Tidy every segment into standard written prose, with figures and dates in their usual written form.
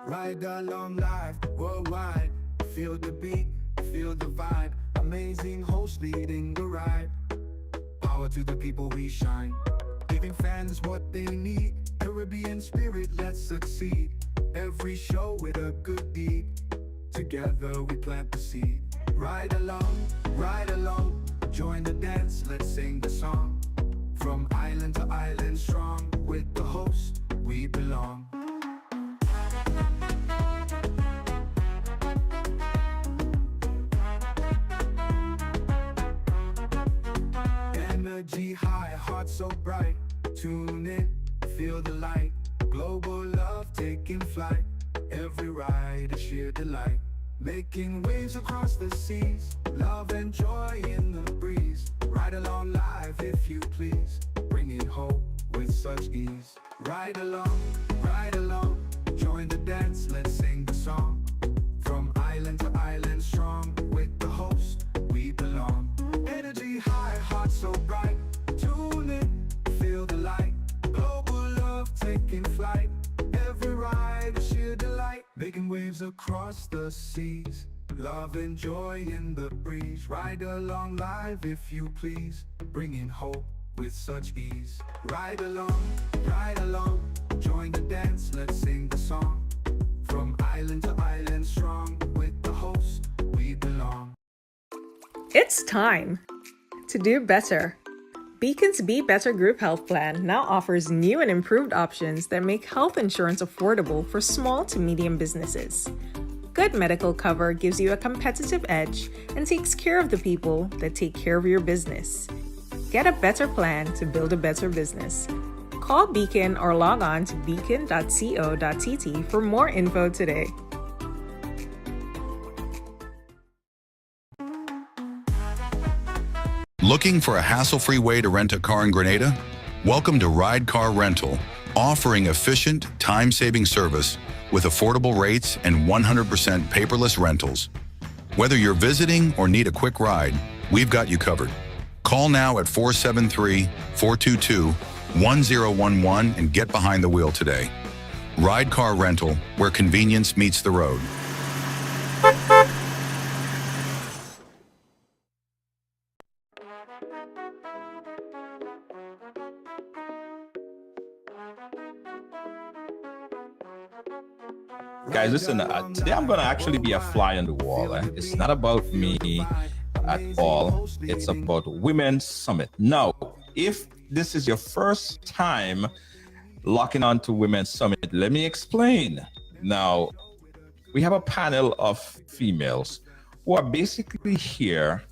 Ridealong Live Worldwide. Feel the beat, feel the vibe. Amazing host leading the ride. Power to the people, we shine. Giving fans what they need. Caribbean spirit, let's succeed. Every show with a good deed. Together we plant the seed. Ride along, join the dance, let's sing the song. From island to island strong, with the host, we belong. Energy high, heart so bright. Tune in, feel the light. Global love taking flight. Every ride is sheer delight. Making waves across the seas. Love and joy in the breeze. Ride along live if you please. Bringing hope with such ease. Ride along, join the dance, let's sing the song. From island to island strong, with the host, we belong. Energy high, heart so bright. Tune in, feel the light. Global love taking flight. Every ride is sheer delight. Making waves across the seas. Love and joy in the breeze. Ride along live if you please. Bringing hope with such ease. Ride along, join the dance, let's sing the song. From island to island strong, with the host, we belong. It's time to do better. Beacon's Be Better Group Health Plan now offers new and improved options that make health insurance affordable for small to medium businesses. Good medical cover gives you a competitive edge and takes care of the people that take care of your business. Get a better plan to build a better business. Call Beacon or log on to beacon.co.tt for more info today. Looking for a hassle-free way to rent a car in Grenada? Welcome to Ride Car Rental, offering efficient, time-saving service with affordable rates and 100% paperless rentals. Whether you're visiting or need a quick ride, we've got you covered. Call now at 473-422-1011 and get behind the wheel today. Ride Car Rental, where convenience meets the road. Guys, listen, today I'm going to actually be a fly on the wall. It's not about me at all. It's about Women's Summit. Now, if this is your first time locking on to Women's Summit, let me explain. Now, we have a panel of females who are basically here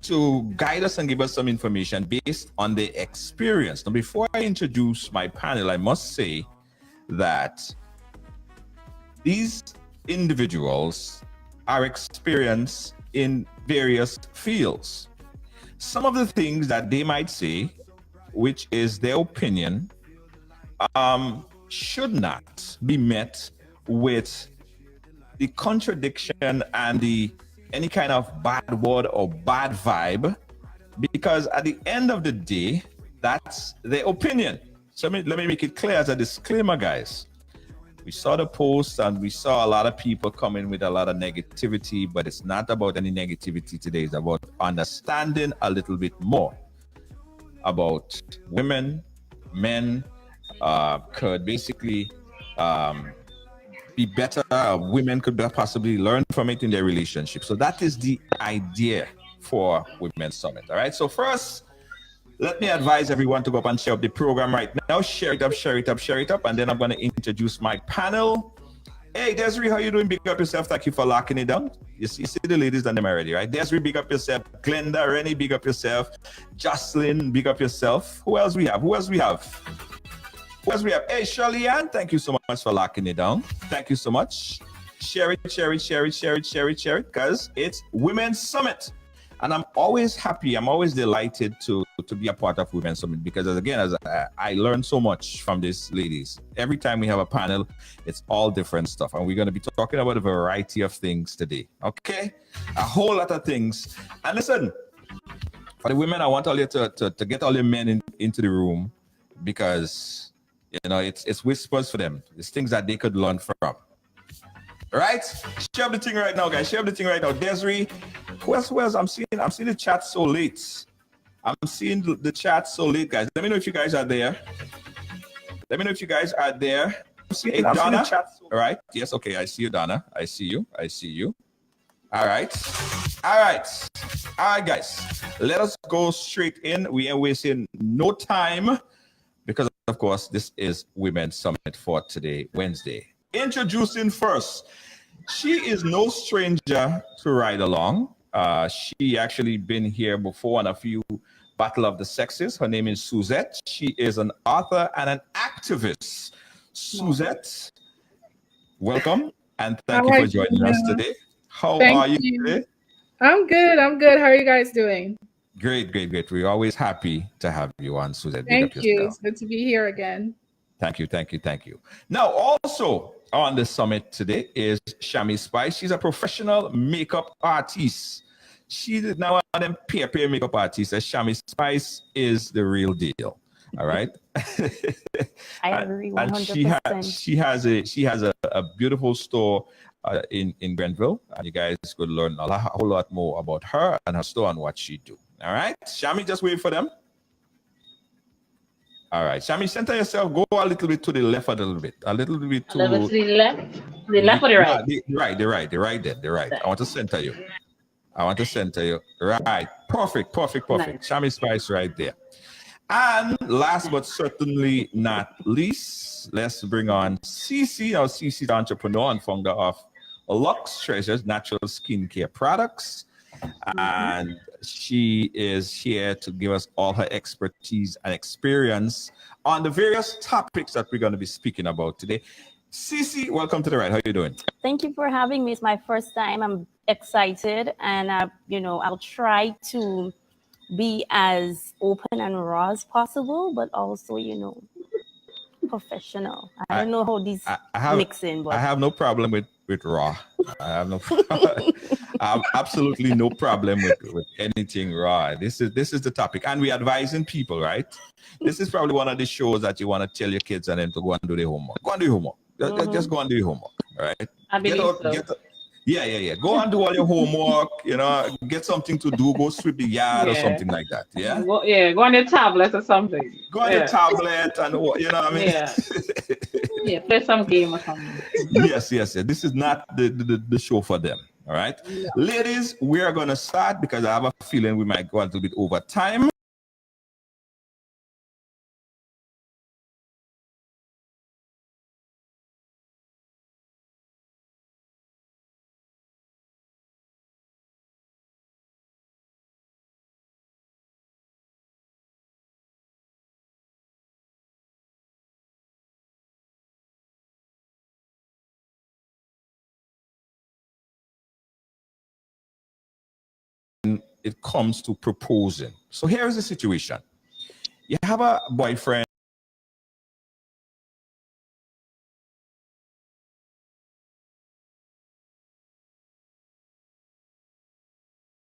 to guide us and give us some information based on their experience. Now, before I introduce my panel, I must say that these individuals are experienced in various fields. Some of the things that they might say, which is their opinion, should not be met with the contradiction and any kind of bad word or bad vibe, because at the end of the day, that's their opinion. So let me make it clear as a disclaimer, guys. We saw the post and we saw a lot of people coming with a lot of negativity, but it's not about any negativity today. It's about understanding a little bit more about women, men could basically be better. Women could possibly learn from it in their relationship. So that is the idea for Women's Summit. All right. So first, let me advise everyone to go up and share up the program right now. Share it up, share it up, share it up. And then I'm going to introduce my panel. Hey, Desiree, how you doing? Big up yourself. Thank you for locking it down. You see the ladies and them already, right? Desiree, big up yourself. Glenda, Rennie, big up yourself. Jocelyn, big up yourself. Who else we have? Hey, Shirley Ann, thank you so much for locking it down. Thank you so much. Share it, because it's Women's Summit. And I'm always happy, I'm always delighted to be a part of Women's Summit, because as I learn so much from these ladies. Every time we have a panel, it's all different stuff. And we're going to be talking about a variety of things today. Okay? A whole lot of things. And listen, for the women, I want all you to get all your men into the room. because it's whispers for them. It's things that they could learn from. Right? Share the thing right now, guys. Share the thing right now. Desiree, who else? I'm seeing the chat so late. I'm seeing the chat so late, guys. Let me know if you guys are there. I'm seeing Donna. All right. Yes. Okay. I see you, Donna. I see you. All right, guys. Let us go straight in. We ain't wasting no time because, of course, this is Women's Summit for today, Wednesday. Introducing first, she is no stranger to Ridealong. She actually been here before on a few Battle of the Sexes. Her name is Suzette. She is an author and an activist. Suzette, welcome and thank you for joining us today. How are you today? I'm good. How are you guys doing? Great. We're always happy to have you on, Suzette. Thank you. It's good to be here again. Thank you. Now, also on the summit today is Shami Spice. She's a professional makeup artist. She is now one of them peer makeup artists. Shami Spice is the real deal. All right. I agree 100%. And she has a beautiful store in Grenville. And you guys could learn a whole lot more about her and her store and what she do. All right. Shami, just wait for them. All right. Shami, center yourself. Go a little bit to the left a little bit. A little bit to the left. The left or the right? The right. I want to center you. Right. Perfect. Nice. Shami Spice right there. And last but certainly not least, let's bring on Cece. Now, Cece is the entrepreneur and founder of Lux Treasures Natural Skincare Products. And she is here to give us all her expertise and experience on the various topics that we're going to be speaking about today. Cece, welcome to the Ride. How are you doing? Thank you for having me. It's my first time. I'm excited, and I'll try to be as open and raw as possible, but also, professional. I don't know how these mix in, but I have no problem with raw. I have I have absolutely no problem with anything raw. This is the topic, and we're advising people, right? This is probably one of the shows that you want to tell your kids and them to go and do their homework. Go and do your homework. Just go and do your homework, right? I believe so. Yeah. Go and do all your homework, get something to do, go sweep the yard or something like that. Yeah. Go on your tablet or something. Go on your tablet and what I mean? Yeah, play some game or something. Yes. This is not the show for them. All right. Yeah. Ladies, we are gonna start because I have a feeling we might go a little bit over time. It comes to proposing. So here is the situation. You have a boyfriend.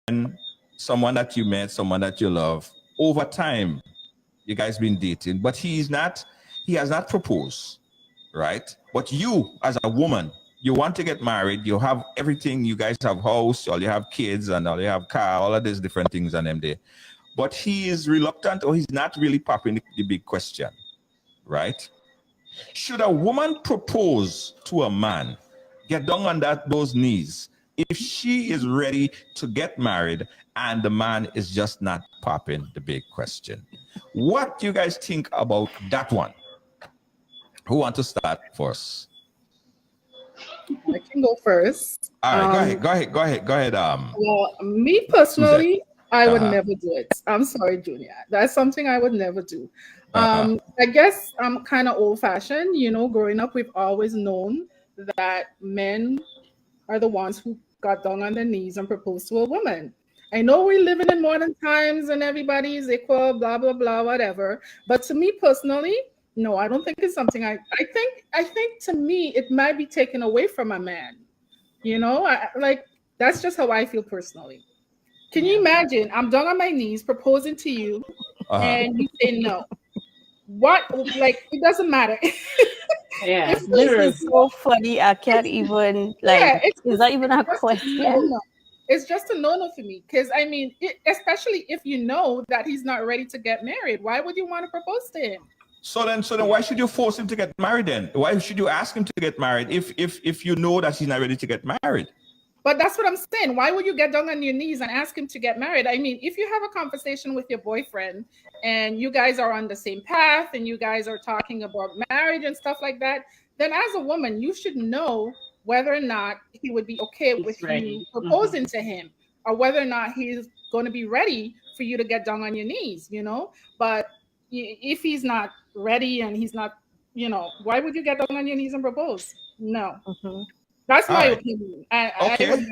And someone that you met, someone that you love, over time, you guys been dating, but he has not proposed, right? But you, as a woman, you want to get married, you have everything, you guys have house, all you have kids, and all you have car, all of these different things on them there. But he is reluctant, or he's not really popping the big question, right? Should a woman propose to a man, get down on those knees, if she is ready to get married and the man is just not popping the big question? What do you guys think about that one? Who wants to start first? I can go first. All right, go ahead. Well, me personally, I would never do it. I'm sorry, Junior. That's something I would never do. I guess I'm kind of old-fashioned. Growing up, we've always known that men are the ones who got down on their knees and proposed to a woman. I know we're living in modern times and everybody's equal, blah, blah, blah, whatever. But to me personally, no, I don't think it's something I think to me, it might be taken away from a man. That's just how I feel personally. Can you imagine? I'm down on my knees proposing to you and you say no. what, like, it doesn't matter. Yeah, If This literally. is so funny. I can't even yeah, like. Is that even a just a question? no-no. It's just a no-no for me. Because I mean, especially if you know that he's not ready to get married, why would you want to propose to him? So then why should you force him to get married then? Why should you ask him to get married if you know that he's not ready to get married? But that's what I'm saying. Why would you get down on your knees and ask him to get married? I mean, if you have a conversation with your boyfriend and you guys are on the same path and you guys are talking about marriage and stuff like that, then as a woman, you should know whether or not he would be okay with you ready. proposing to him, or whether or not he's going to be ready for you to get down on your knees, you know? But if he's not ready and he's not, you know, why would you get down on your knees and propose? No. That's my opinion. Okay.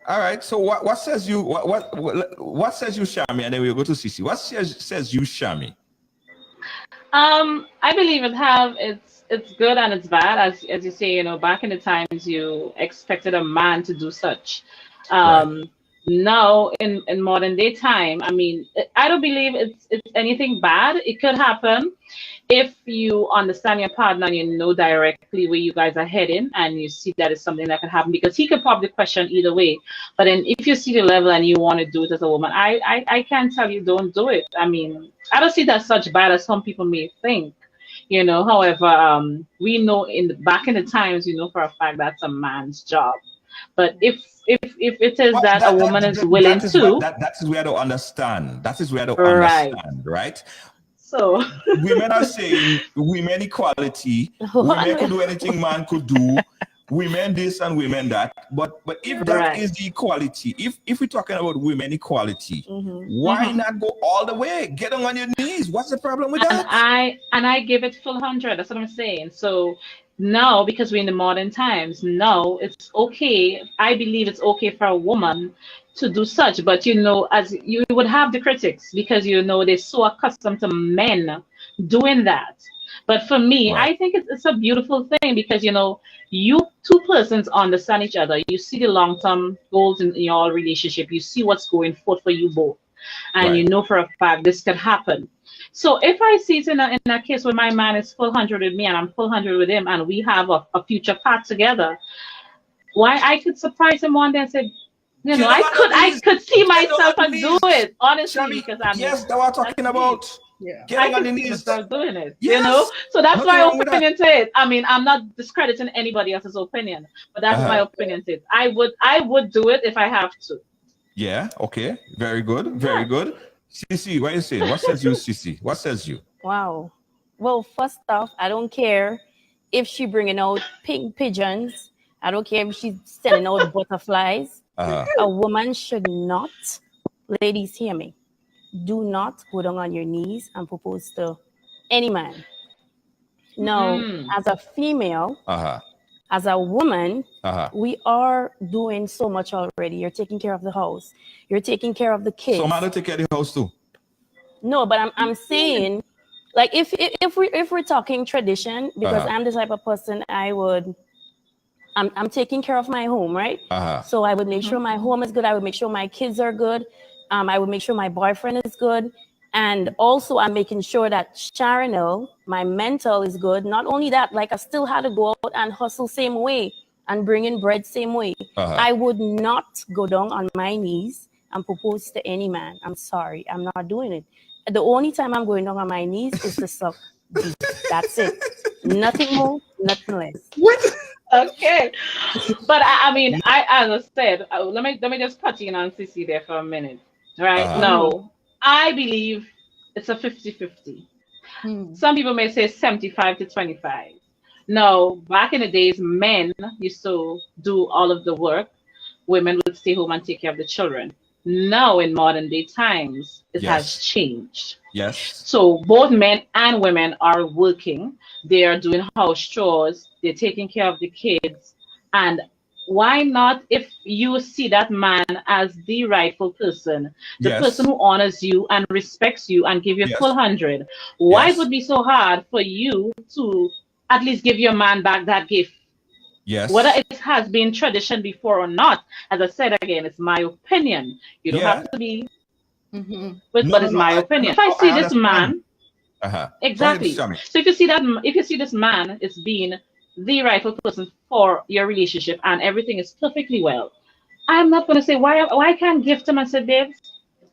All right. So what says you? What says you, Shami? And then we'll go to Sisi. What says you, Shami? I believe it's good and it's bad. As you say, you know, back in the times you expected a man to do such. Right. Now in modern day time, I mean, I don't believe it's anything bad. It could happen if you understand your partner and you know directly where you guys are heading and you see that it's something that could happen, because he could probably question either way. But then if you see the level and you want to do it as a woman, I can't tell you don't do it. I mean, I don't see that such bad as some people may think. You know, however, we know back in the times, you know for a fact that's a man's job. But if it is that a woman is willing to, that is where I don't understand. That is where I don't Right. understand, right? so Women are saying women equality. Women could do anything man could do. Women this and women that. But if that Right. is the equality, if we're talking about women equality, why not go all the way? Get on your knees. What's the problem with that? and I give it full 100. That's what I'm saying. So now, because we're in the modern times, now it's okay. I believe it's okay for a woman to do such, but you know, as you would have the critics, because you know they're so accustomed to men doing that. But for me, Right. I think it's a beautiful thing, because you know, you two persons understand each other. You see the long-term goals in your relationship. You see what's going forth for you both, and you Right. know for a fact this could happen. So if I see it in a case where my man is full 100 with me and I'm full 100 with him, and we have a future path together, why I could surprise him one day and say, you know, I could see myself and do it, honestly, Shami, because I'm yes, that's what I'm talking about. Yeah. Getting I on the could see knees. myself doing it, Yes. you know. So that's Nothing my wrong with that. opinion to it. I mean, I'm not discrediting anybody else's opinion, but that's my opinion to it. I would do it if I have to. Yeah, okay. Very good. Very good. Sisi, what are you saying? What says you, Sisi? What says you? Wow. Well, first off, I don't care if she bringing out pink pigeons. I don't care if she's sending out butterflies. A woman should not, ladies, hear me. Do not go down on your knees and propose to any man. No, as a female, as a woman, we are doing so much already. You're taking care of the house. You're taking care of the kids. So man will take care of the house too. No, but I'm saying, like, if we're talking tradition, because I'm the type of person I'm taking care of my home, right? So I would make sure my home is good. I would make sure my kids are good. I would make sure my boyfriend is good. And also I'm making sure that Sharonel, my mental, is good. Not only that, like I still had to go out and hustle same way and bring in bread same way. I would not go down on my knees and propose to any man. I'm sorry. I'm not doing it. The only time I'm going down on my knees is to suck deep. That's it. Nothing more, nothing less. What? Okay, but I mean, as I said, let me just cut in on Sissy there for a minute, right? No, I believe it's a 50-50. Some people may say 75 to 25. No, back in the days, men used to do all of the work. Women would stay home and take care of the children. Now, in modern day times, it has changed. Yes. So both men and women are working. They are doing house chores. They're taking care of the kids. And why not, if you see that man as the rightful person, the person who honors you and respects you and give you full 100, why it would be so hard for you to at least give your man back that gift? Yes. Whether it has been tradition before or not, as I said again, it's my opinion. You don't have to be, but it's my opinion. If I see this man, Exactly. So if you see this man is being the rightful person for your relationship and everything is perfectly well, I'm not going to say why I can't gift him and say, babes,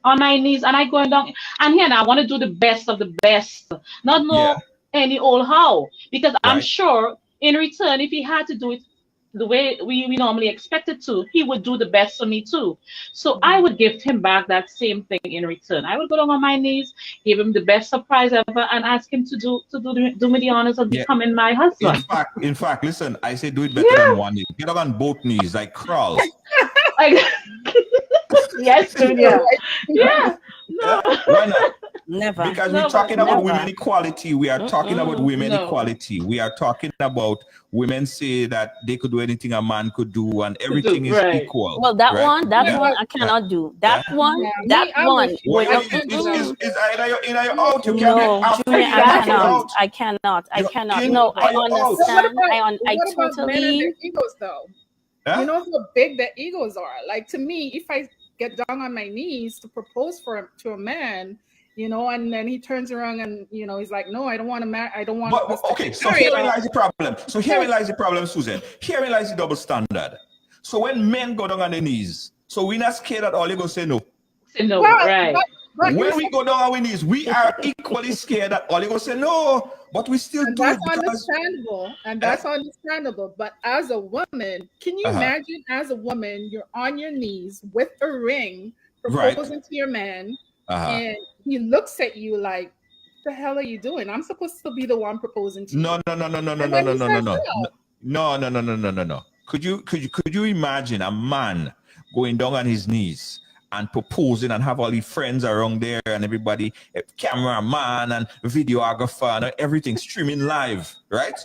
on my knees, and I going down and here now I want to do the best of the best, not know any old how, because I'm sure in return if he had to do it the way we normally expect it to, he would do the best for me too. So I would gift him back that same thing in return. I would go down on my knees, give him the best surprise ever, and ask him to do me the honors of becoming my husband. In fact, listen, I say do it better than one knee. Get up on both knees, like crawl. Yes, Junior. Yeah. No. Why not? Never. Because we're talking about women equality. We are talking about women equality. We are talking about women say that they could do anything a man could do and everything is equal. Well, that one I cannot do. That one. Is either you're in or you're out. You can't I cannot. No, I understand. I totally. Egos, though. You know how big the egos are. Like, to me, if I get down on my knees to propose to a man, you know, and then he turns around and, you know, he's like, no, I don't want to marry. I don't want to. Okay, so herein lies the problem. Susan. Herein lies the double standard. So when men go down on their knees, so we're not scared that all they go say no. Say no, right. When we go down on our knees, we are equally scared that all they go say no, but we still do it. That's understandable. But as a woman, can you imagine as a woman, you're on your knees with a ring proposing to your man, and he looks at you like, the hell are you doing? I'm supposed to be the one proposing to you. No. Could you imagine a man going down on his knees and proposing and have all his friends around there and everybody, cameraman and videographer and everything streaming live, right?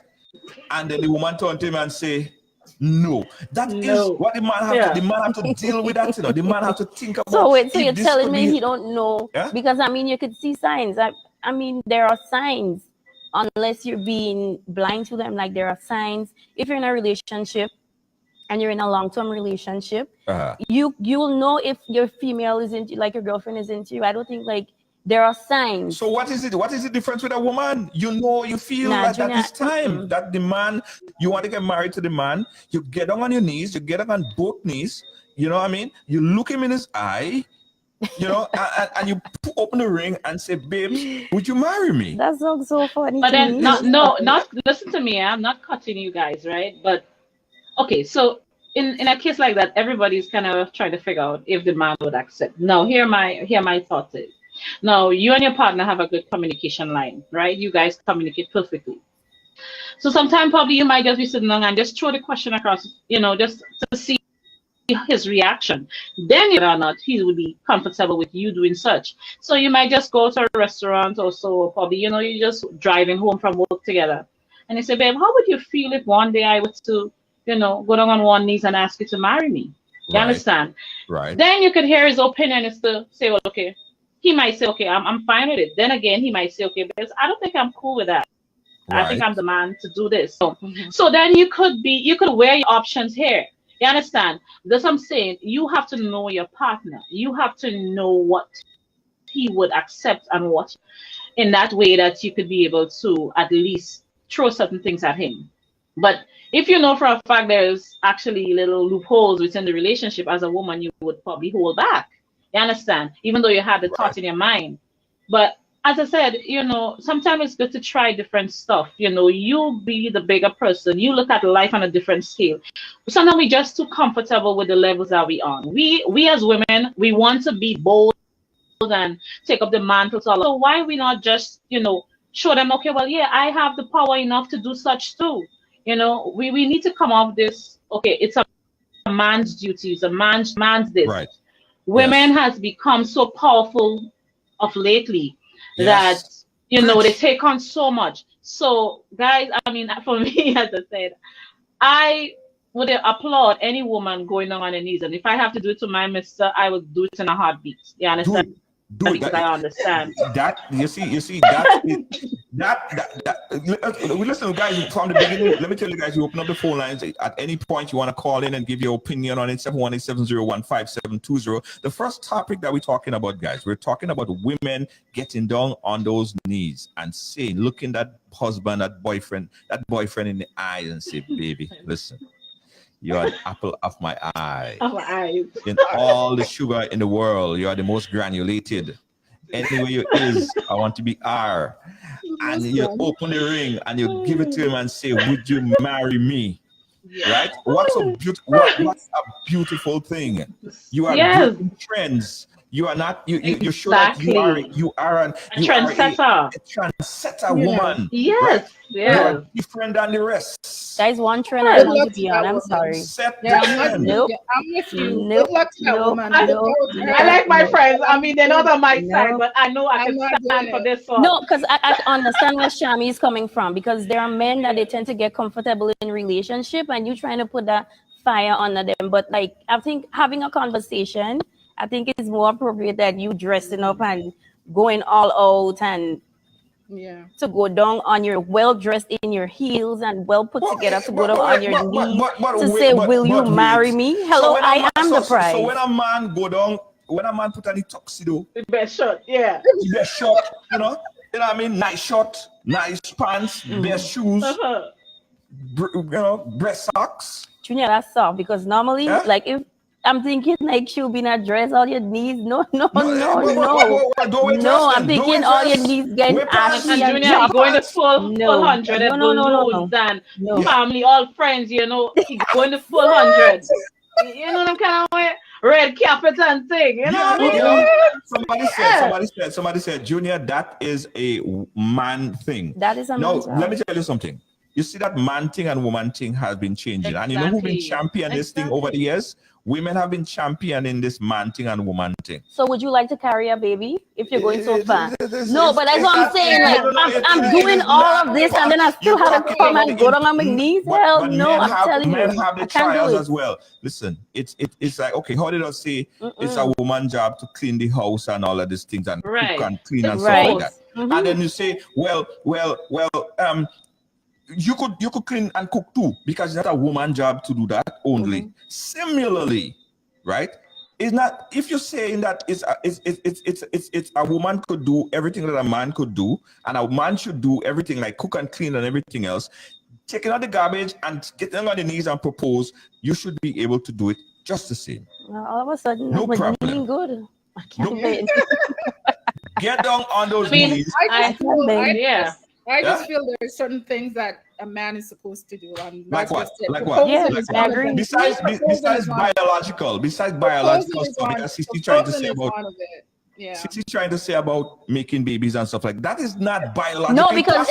And then the woman turn to him and say, no. That is what the man have to. The man have to deal with that. You know, the man have to think about. So wait, so you're telling me he don't know? Yeah? Because I mean, you could see signs. I mean, there are signs. Unless you're being blind to them, like there are signs. If you're in a relationship and you're in a long-term relationship, you'll know if your female is into, like your girlfriend is into you. I don't think like there are signs. So what is it? What is the difference with a woman? You know, you feel that it's time that the man, you want to get married to the man, you get down on your knees, you get down on both knees, you know what I mean? You look him in his eye, you know, and you open the ring and say, babes, would you marry me? That sounds so funny. But then, not listen to me. I'm not cutting you guys, right? But okay, so in a case like that, everybody's kind of trying to figure out if the man would accept. Now, here my thoughts is. Now, you and your partner have a good communication line, right? You guys communicate perfectly. So sometimes probably you might just be sitting down and just throw the question across, you know, just to see his reaction. Then whether or not he would be comfortable with you doing such. So you might just go to a restaurant or so, or probably, you know, you're just driving home from work together. And you say, babe, how would you feel if one day I was to, you know, go down on one knees and ask you to marry me? You understand? Right. Then you could hear his opinion is to say, well, okay. He might say, okay, I'm fine with it. Then again, he might say, okay, because I don't think I'm cool with that. Right. I think I'm the man to do this. So then you could weigh your options here. You understand? That's what I'm saying. You have to know your partner. You have to know what he would accept and what, in that way that you could be able to at least throw certain things at him. But if you know for a fact there's actually little loopholes within the relationship, as a woman, you would probably hold back. You understand? Even though you had the thought in your mind. But as I said, you know, sometimes it's good to try different stuff. You know, you be the bigger person. You look at life on a different scale. Sometimes we're just too comfortable with the levels that we're on. We as women, we want to be bold and take up the mantle. So why we not just, you know, show them, okay, well, yeah, I have the power enough to do such too. You know, we need to come off this, okay, it's a man's duty. It's a man's this. Right. Women has become so powerful of lately that, you know, they take on so much. So, guys, I mean, for me, as I said, I would applaud any woman going down on her knees. And if I have to do it to my mister, I would do it in a heartbeat. You understand? Do because it. I understand. That you see that listen, guys, from the beginning. Let me tell you guys, you open up the phone lines at any point you want to call in and give your opinion on it. 718-701-5720. The first topic that we're talking about, guys, we're talking about women getting down on those knees and saying, looking that husband, that boyfriend in the eyes and say, baby, listen. You're an apple of my eye. Oh, eyes. In all the sugar in the world, you are the most granulated. Anywhere you is, I want to be R. And you open the ring and you give it to him and say, would you marry me? Right? What's a beautiful thing? You are breaking trends. You are not. You show that you are a trendsetter woman. Yes. Right? Yeah. You are different than the rest. That is one trend I want to be on. I'm sorry. I'm with you. Good luck to that woman. I like my friends. I mean, they're not on my side, but I know I can stand for this one. No, because I understand where Shami is coming from. Because there are men that they tend to get comfortable in relationship, and you trying to put that fire under them. But like, I think having a conversation, I think it's more appropriate that you dressing up and going all out and to go down on your well dressed in your heels and well put together to go down on your knees to say, will you marry me? Hello, I am the prize. So when a man go down, when a man put on the tuxedo, the best shot, the best shot, you know what I mean? Nice shot, nice pants, best shoes, breast socks. Junior, that's soft because normally, like if I'm thinking like she'll be in a dress, all your knees. No. I'm thinking all your knees getting ashy and Junior, going to full 100 and balloons and family, all friends, you know, going to full 100. You know them kind of way, red carpet and thing. You know what I mean? Somebody said, Junior, that is a man thing. That is a man. No, let me tell you something. You see that man thing and woman thing has been changing. And you know who's been championing this thing over the years? Women have been championing this man thing and woman thing. So would you like to carry a baby if you're going so far? No, but that's what I'm saying. Like I'm doing all of this and then I still have to come and go down on my knees. Hell no, I'm telling you. Men have the trials as well. Listen, it's like, okay, how did I say it's a woman's job to clean the house and all of these things and cook and clean and stuff like that. And then you say, well, you could clean and cook too, because it's not a woman's job to do that only. Similarly, right? It's not, if you're saying that it's a woman could do everything that a man could do, and a man should do everything like cook and clean and everything else, taking out the garbage and getting on the knees and propose, you should be able to do it just the same. Well, all of a sudden, no problem. Good. I can't wait. Get down on those knees. I just feel there are certain things that a man is supposed to do. Like what? Yeah, I agree. Besides biological stuff, because she's trying to say about she's trying to say about making babies and stuff like that is not biological. No, because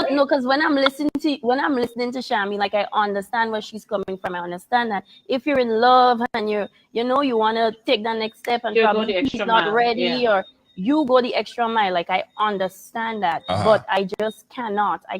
because when I'm listening to Shami, like I understand where she's coming from. I understand that if you're in love and you want to take the next step and probably he's not ready or you go the extra mile. Like I understand that, but I just cannot. I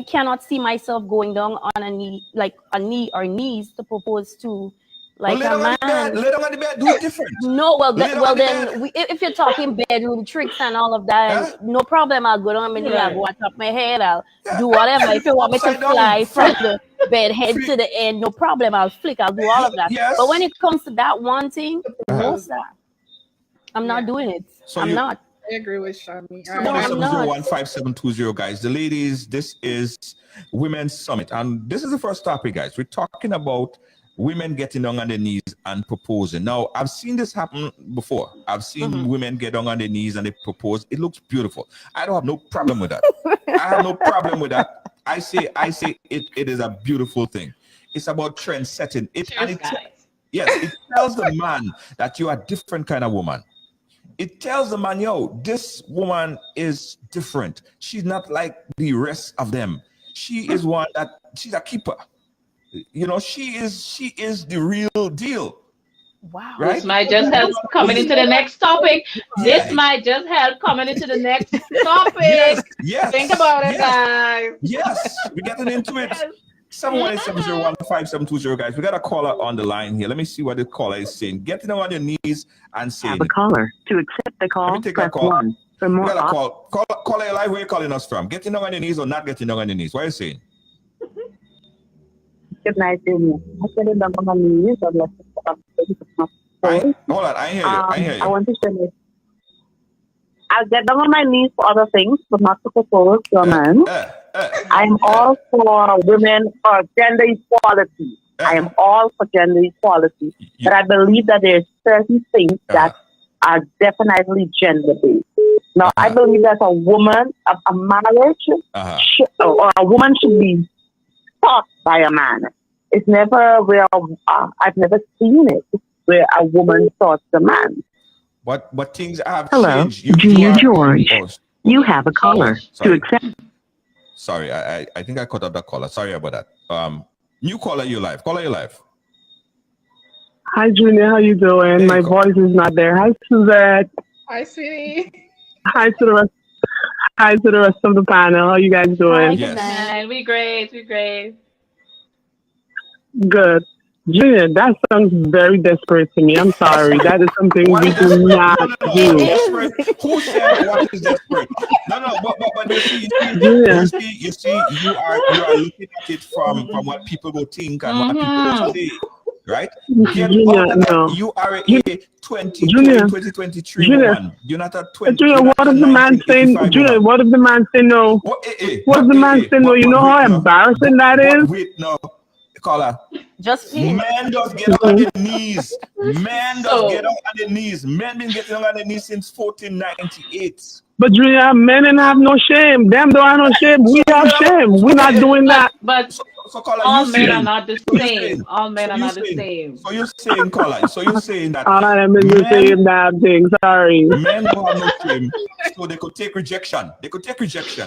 cannot see myself going down on a knee or knees to propose to like a man. Lay down on the bed, do it different. No, if you're talking bedroom tricks and all of that, no problem. I'll go down my knee, I'll go on top of my head, I'll do whatever. If you want me to fly from the bed head to the end, no problem. I'll flick, I'll do all of that. But when it comes to that one thing, no sir. I'm not doing it. I'm not. I agree with Shami. 701-5720, guys. The ladies, this is Women's Summit. And this is the first topic, guys. We're talking about women getting down on their knees and proposing. Now, I've seen this happen before. I've seen women get down on their knees and they propose. It looks beautiful. I don't have no problem with that. I have no problem with that. I say it is a beautiful thing. It's about trend setting. It tells the man that you are a different kind of woman. It tells the man, yo, this woman is different. She's not like the rest of them. She is one that she's a keeper. You know, she is the real deal. Wow. Right? This might just help coming into the next topic. This might just help coming into the next topic. Yes. Think about it, guys. Yes, we're getting into it. 718-701-5720, guys. We got a caller on the line here. Let me see what the caller is saying. Getting on your knees and saying. Have a caller. To accept the call, press 1. For more, we got a call. Caller live. Where are you calling us from? Getting on your knees or not getting on your knees? What are you saying? Good night, Junior. I said it on my knees. Hold on. I hear you. I want to say this. I'll get down on my knees for other things, but not to propose to a man. I'm all for women, for gender equality. I am all for gender equality. But I believe that there are certain things that are definitely gender-based. Now, I believe that a woman, a marriage, or a woman should be taught by a man. It's never where, I've never seen it, where a woman taught the man. But things have changed. Hello, Junior George. You have a caller to accept. Sorry, I think I cut up that caller. Sorry about that. New caller, you live. Caller, you live. Hi, Junior. How you doing? Hey, my voice is not there. Hi, Suzette. Hi, sweetie. Hi to the rest. Hi to the rest of the panel. How you guys doing? Yes. We great. Good. Junior, that sounds very desperate to me. I'm sorry. That is something we do not do. Who said what is desperate? No, but you see, you are looking at it from what people will think and what people will say, right? Junior, no. You are a 2023 woman. You're not a 20. Junior, what if the man saying? Junior, what if the man say no? What if the man say no? You know how embarrassing that is. Wait, no. Caller. Just men does get on their knees. Men does get on their knees. Men been getting on their knees since 1498. But Junior, men don't have no shame. Them don't have no shame. We have shame. We're not doing that. But caller, all men are not the same. All men are not the same. So you're saying, caller. So you're saying that all of them is the same damn thing. Sorry. Men don't have no shame, so they could take rejection.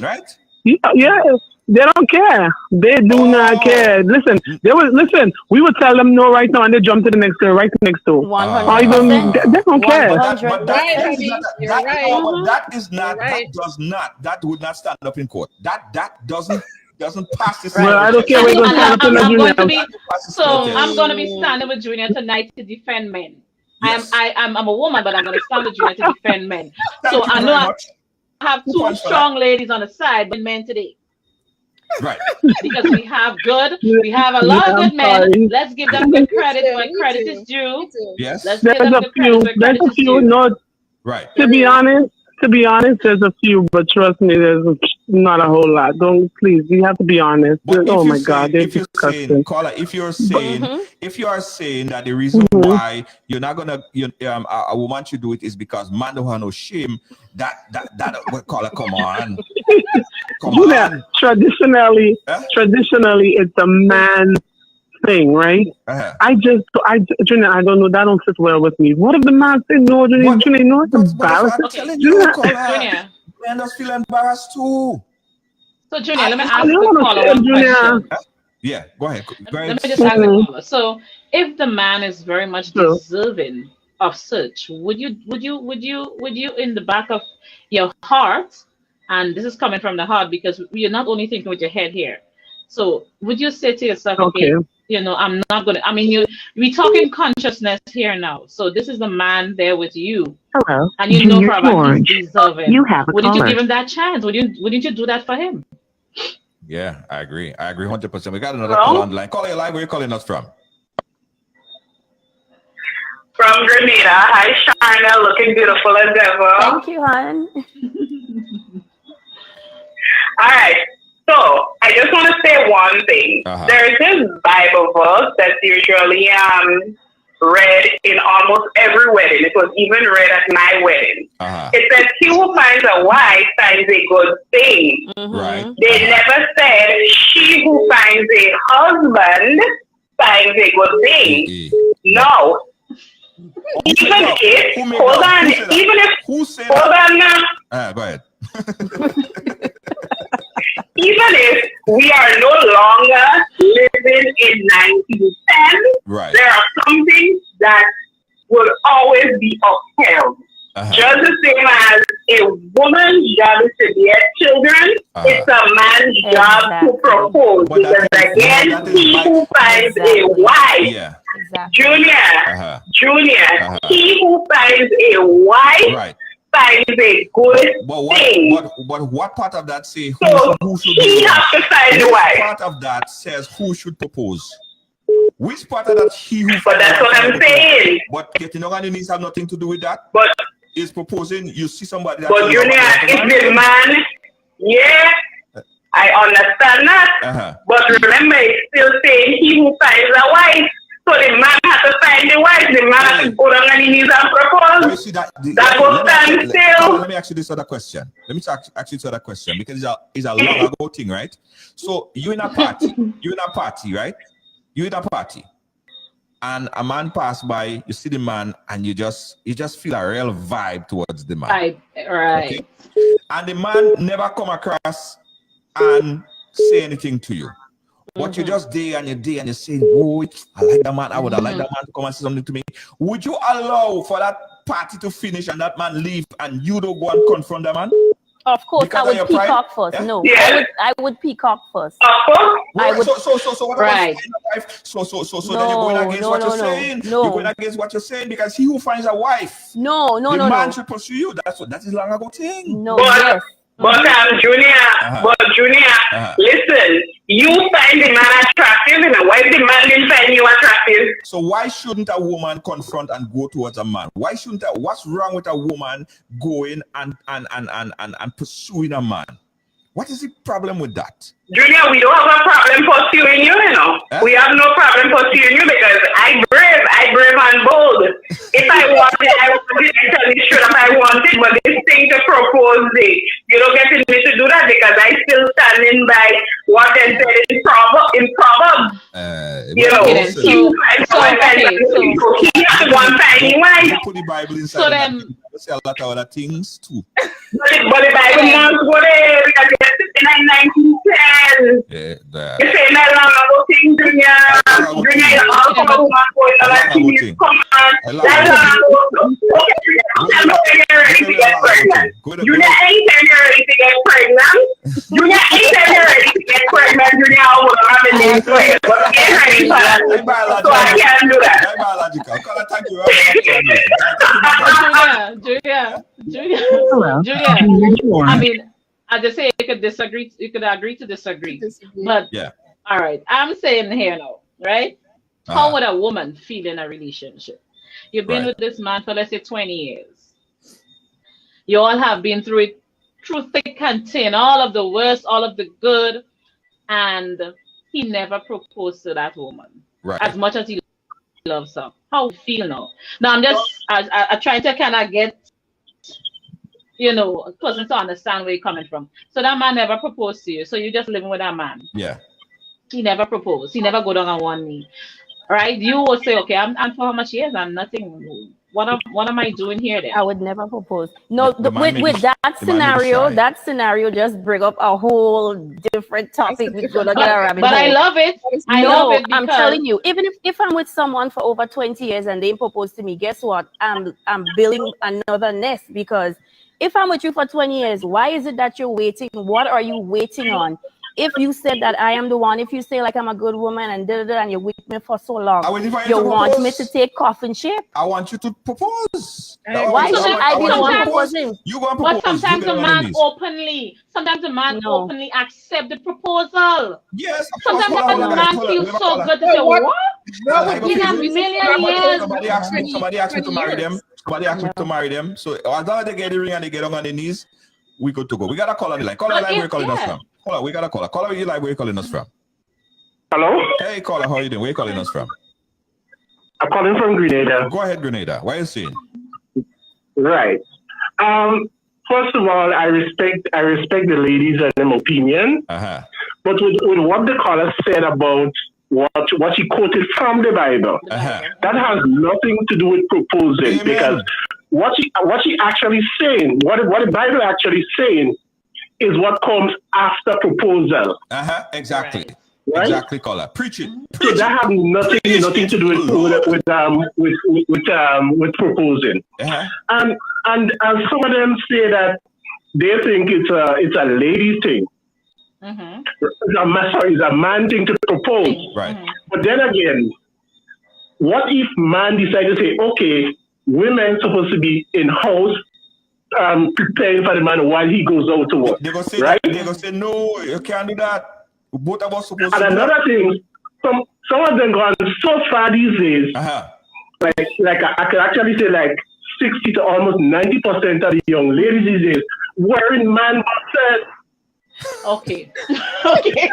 Right? Yeah. They don't care. They do not care. Listen, we would tell them no right now and they jump to the next girl right next door. 100%. They don't care. That would not stand up in court. That doesn't pass this. Well, I don't care where you're going to stand up in I'm going to be standing with Junior tonight to defend men. Yes. I'm a woman, but I'm going to stand with Junior to defend men. So I know I have two strong ladies on the side with men today. Right. Because we have a lot of good men. Let's give them good credit when credit is due. Yes. Let's give them the credit when credit is due. No, right. To be honest, there's a few, but trust me, there's not a whole lot. Don't, please, you have to be honest. Oh my God, they're disgusting. Caller, if you are saying that the reason why you're not gonna a woman should do it is because man don't have no shame, that caller, come on. Traditionally, it's a man thing, right? Junior, I don't know. That don't sit well with me. What if the man say no? Junior, no, it's embarrassing. Junior, men just feel embarrassed too. So, Junior, let me ask the caller one question. Yeah, go ahead. Let me just ask the caller. So, if the man is very much deserving of such, would you in the back of your heart, and this is coming from the heart because you're not only thinking with your head here. So, would you say to yourself, okay, I'm not gonna. I mean, we're talking consciousness here now. So this is the man there with you. Hello, and you know probably he's deserving. You have a Wouldn't caller. you give him that chance? Wouldn't you do that for him? Yeah, I agree 100%. We got another call on the line. Call your line. Where you calling us from? From Grenada. Hi, Sharna. Looking beautiful as ever. Thank you, hon. All right. So I just want to say one thing. There's this Bible verse that's usually read in almost every wedding. It was even read at my wedding. It says, "He who finds a wife finds a good thing." Right. They never said, "She who finds a husband finds a good thing." No. Even if, hold on, even if, hold on now. Go ahead. Even if we are no longer living in 1910, right, there are some things that will always be upheld. Just the same as a woman's job is to bear children, it's a man's job to propose. Because again, he who finds a wife, Junior, he who finds a wife finds a good thing. But what part of that say who should he has to find the wife? Part of that says who should propose. Which part of that he who? But that's what I'm saying. But getting on the knees have nothing to do with that. But is proposing. You see somebody. That but Junior, if the man, I understand that. But remember, it's still saying he who finds a wife. So the man has to find the wife. The man has to go down on his knees and propose. That will stand still. Let me ask you this other question. Let me ask you this other question because it's a long ago thing, right? So you in a party, right? You in a party, and a man pass by. You see the man, and you just feel a real vibe towards the man. Right. Okay? And the man never come across and say anything to you. But you just day and you say, "Oh, I like that man. I would have liked that man to come and say something to me." Would you allow for that party to finish and that man leave and you don't go and confront the man? Of course, because I would peacock first. Yeah? No, I would peacock first. I would. So what about wife? So then you're going against what you're saying. No. You're going against what you're saying because he who finds a wife, the man should pursue you. That is long ago thing. No, yes. But Junior, listen, you find the man attractive, and why the man didn't find you attractive? So why shouldn't a woman confront and go towards a man? Why shouldn't what's wrong with a woman going and pursuing a man? What is the problem with that? Junior, we don't have a problem pursuing you, We have no problem pursuing you because I brave and bold. If I wanted, I would tell you straight up I wanted, but this thing to propose, you don't get me to do that because I still standing by what they said in Proverbs. He has one tiny wife. Put the Bible inside. So then, say a lot of other things too. But the Bible must go there because it's 1910. You say that long ago thing, Junior is also a woman going on like she's come on. That's long ago. I'm not ready to get pregnant. Junior ain't ready to get pregnant. Junior ain't ready to get pregnant. Junior I'm in the place. But get ready for that. So I can't do that. Thank you. Julia. I mean, I just say you could disagree. You could agree to disagree. But all right, I'm saying here now, right? How would a woman feel in a relationship? You've been with this man for let's say 20 years. You all have been through it, through thick and thin, all of the worst, all of the good, and he never proposed to that woman as much as he loves her. How do you feel now? Now I'm just I trying to kind of get a person to understand where you're coming from. So that man never proposed to you. So you're just living with that man. Yeah. He never proposed. He never go down on one knee. Right? You will say, okay, I'm for how much years? I'm nothing. What am I doing here then? I would never propose. No, with that scenario just bring up a whole different topic. But I love it. I love it because I'm telling you, even if I'm with someone for over 20 years and they propose to me, guess what? I'm building another nest because if I'm with you for 20 years, why is it that you're waiting? What are you waiting on? If you said that I am the one, if you say like I'm a good woman and and you're with me for so long, you want me to take coffin shape? I want you to propose. Why should I be the one proposing? You go and propose. But sometimes the man openly accept the proposal. Yes. Sometimes the man feels so good to say, what? In a million years. Somebody asked me to marry them. Somebody asked me to marry them. So as long as they get the ring and they get on their knees, we good to go. We got a call on the line. Call on the line where you're calling us from. Hold on, we got a caller. Caller, where you like where you calling us from? Hello? Hey, caller, how are you doing? Where you calling us from? I'm calling from Grenada. Go ahead, Grenada. What are you saying? Right. First of all, I respect the ladies and their opinion. But with what the caller said about what he quoted from the Bible, that has nothing to do with proposing. Amen. Because what he actually saying, what the Bible actually saying, is what comes after proposal. Exactly. Right? Exactly, caller. Preach it. So that has nothing to do with proposing. And and some of them say that they think it's a lady thing. Mm-hmm. It's a man thing to propose. Right. But then again, what if man decides to say, okay, women supposed to be in house preparing for the man while he goes out to work, They're gonna say right? They're gonna say no, you can't do that. Both of us supposed And to do another that. thing, some of them gone so far these days. Like I could actually say like 60 to almost 90% of the young ladies these days wearing man boxers. Okay. Okay.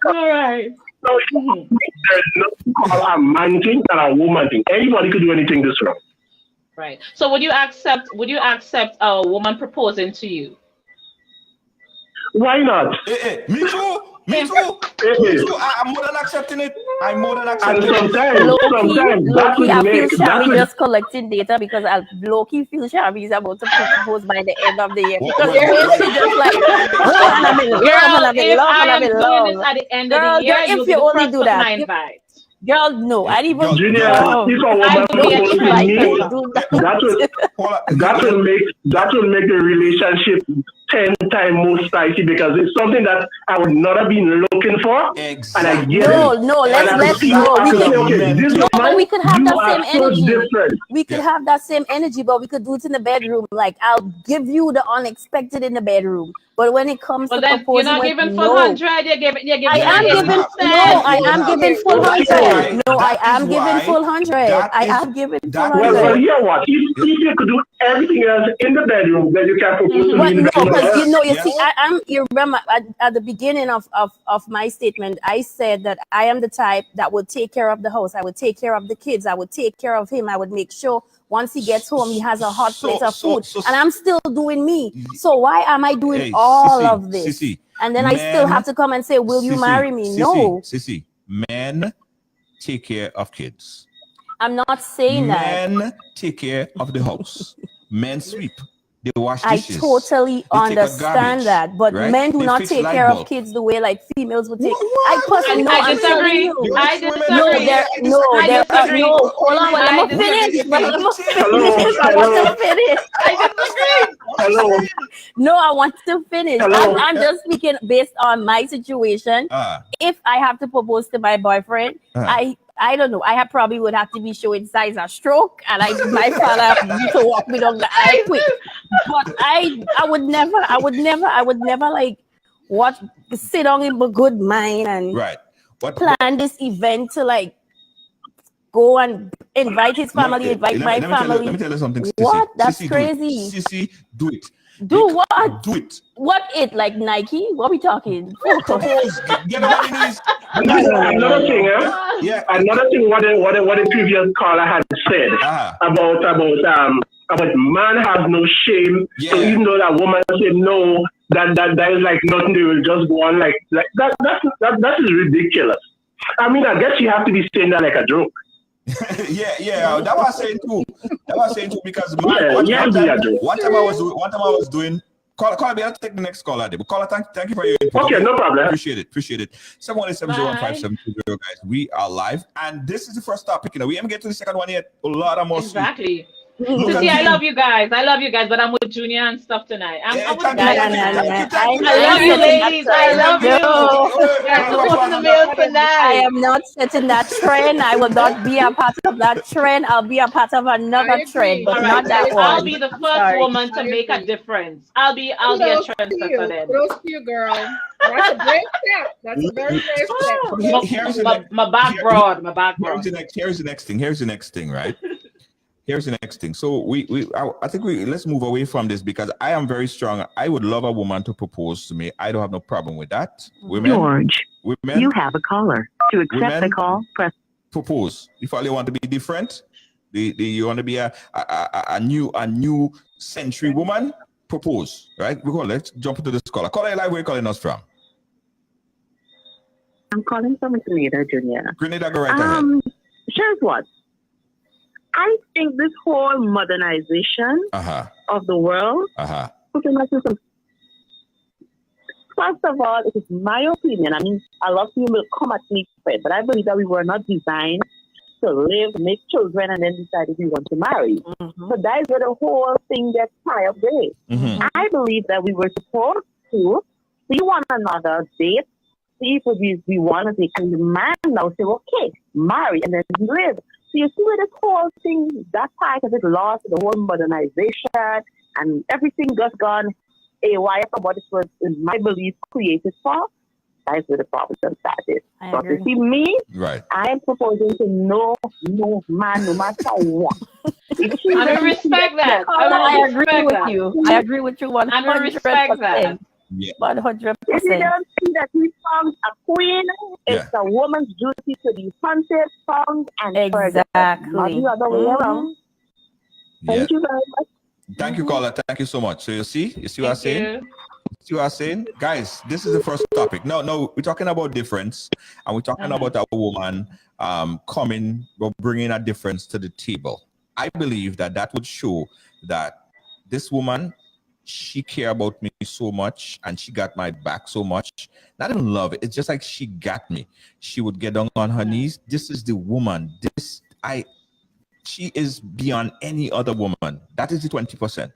All right. So there's nothing called a man thing and a woman thing. Anybody could do anything this wrong. Right. So would you accept a woman proposing to you? Why not? Me too. Me too. I'm more than accepting it. I'm more than accepting and it. sometimes I feel Shabby just collecting data because I low-key feel Shabby is about to propose by the end of the year. Because she just like, if I am doing this at the end of the year, if you only do that. Girl, no, I didn't even. Junior, if a woman proposes to me, that will make the relationship 10 times more spicy because it's something that I would not have been looking for. Exactly. And I get but we could have that same energy. Different. We could have that same energy, but we could do it in the bedroom. Like I'll give you the unexpected in the bedroom. But when it comes to proposing, you're not giving full 100. You're giving. I am giving full 100. No, I am giving full 100. I am giving full 100. Well, you know what? If you could do everything else in the bedroom, then you can propose to me in the bedroom. Because you see, you remember at the beginning of my statement, I said that I am the type that would take care of the house. I would take care of the kids. I would take care of him. I would make sure once he gets home, he has a hot plate of food. And I'm still doing me. So why am I doing all of this? And then I still have to come and say, will you marry me? No. Sissy, men take care of kids. I'm not saying that. Men take care of the house. Men sweep. They wash dishes. I totally understand that, but men do not take care of kids the way like females would take. I disagree. I disagree. No, hold on, I'm finished. I want to finish. I disagree. No, I want to finish. I'm just speaking based on my situation. If I have to propose to my boyfriend, I don't know. I probably would have to be showing signs of stroke, and my father used to walk me down the aisle quick. But I would never like sit down in a good mind and plan this event to like go and invite his family, invite my family. Let me tell you something. Sissy. What? That's Sissy, crazy. Sissy, do it. Do what? Do it. What it like Nike? What are we talking? Propose. Get on your knees. Another thing, another thing. What the previous caller had said about man have no shame. So even though that woman said no, that is like nothing. They will just go on like that. That is ridiculous. I mean, I guess you have to be saying that like a joke. yeah. That was saying too. Because one time I was doing. Call me. I'll take the next call out there. But caller, thank you for your input. Okay, no problem. Appreciate it. 717-01572, guys. We are live, and this is the first topic. We haven't get to the second one yet. A lot of more. Exactly. Sissy, I love you guys, but I'm with Junior and stuff tonight. I'm with I love you, ladies. I love you. I am not setting that trend. I will not be a part of that trend. I'll be a part of another trend, but not that one. I'll be the first woman to make a difference. I'll be a trendsetter then. Kudos to you, girl. That's a great step. That's a very great step. My back broad. Here's the next thing, right? Here's the next thing. So I think let's move away from this because I am very strong. I would love a woman to propose to me. I don't have no problem with that. Women, you have a caller. To accept the call, press propose. If you want to be different, you want to be a new century woman, propose. Right? Let's jump into this caller. Caller live, where are you calling us from? I'm calling from Grenada, Junior. Grenada, go right ahead. Here's what. I think this whole modernization of the world, putting First of all, it is my opinion. I mean, a lot of people will come at me, but I believe that we were not designed to live, make children, and then decide if we want to marry. So that is where the whole thing gets tied up with. I believe that we were supposed to see one another, date, see if we want to take the man now, say, okay, marry, and then live. So you see where this whole thing, that part of it lost, the whole modernization, and everything just gone AY from what it was, in my belief, created for. That's where the problem started. But you see me, right? I am proposing to no man, no matter what. I will respect that. I agree with you. I agree with you 100%. I will respect that. 100%. If you don't see that we found a queen, it's a woman's duty to be hunted, found, and exactly. Not the other way around. Thank you very much. Thank you, caller. Thank you so much. So you see what I'm saying? See what I'm saying? Guys, this is the first topic. No, we're talking about difference, and we're talking about a woman bringing a difference to the table. I believe that would show that this woman, she care about me so much, and she got my back so much. Not even love it. It's just like she got me. She would get down on her knees. This is the woman. She is beyond any other woman. That is the 20%.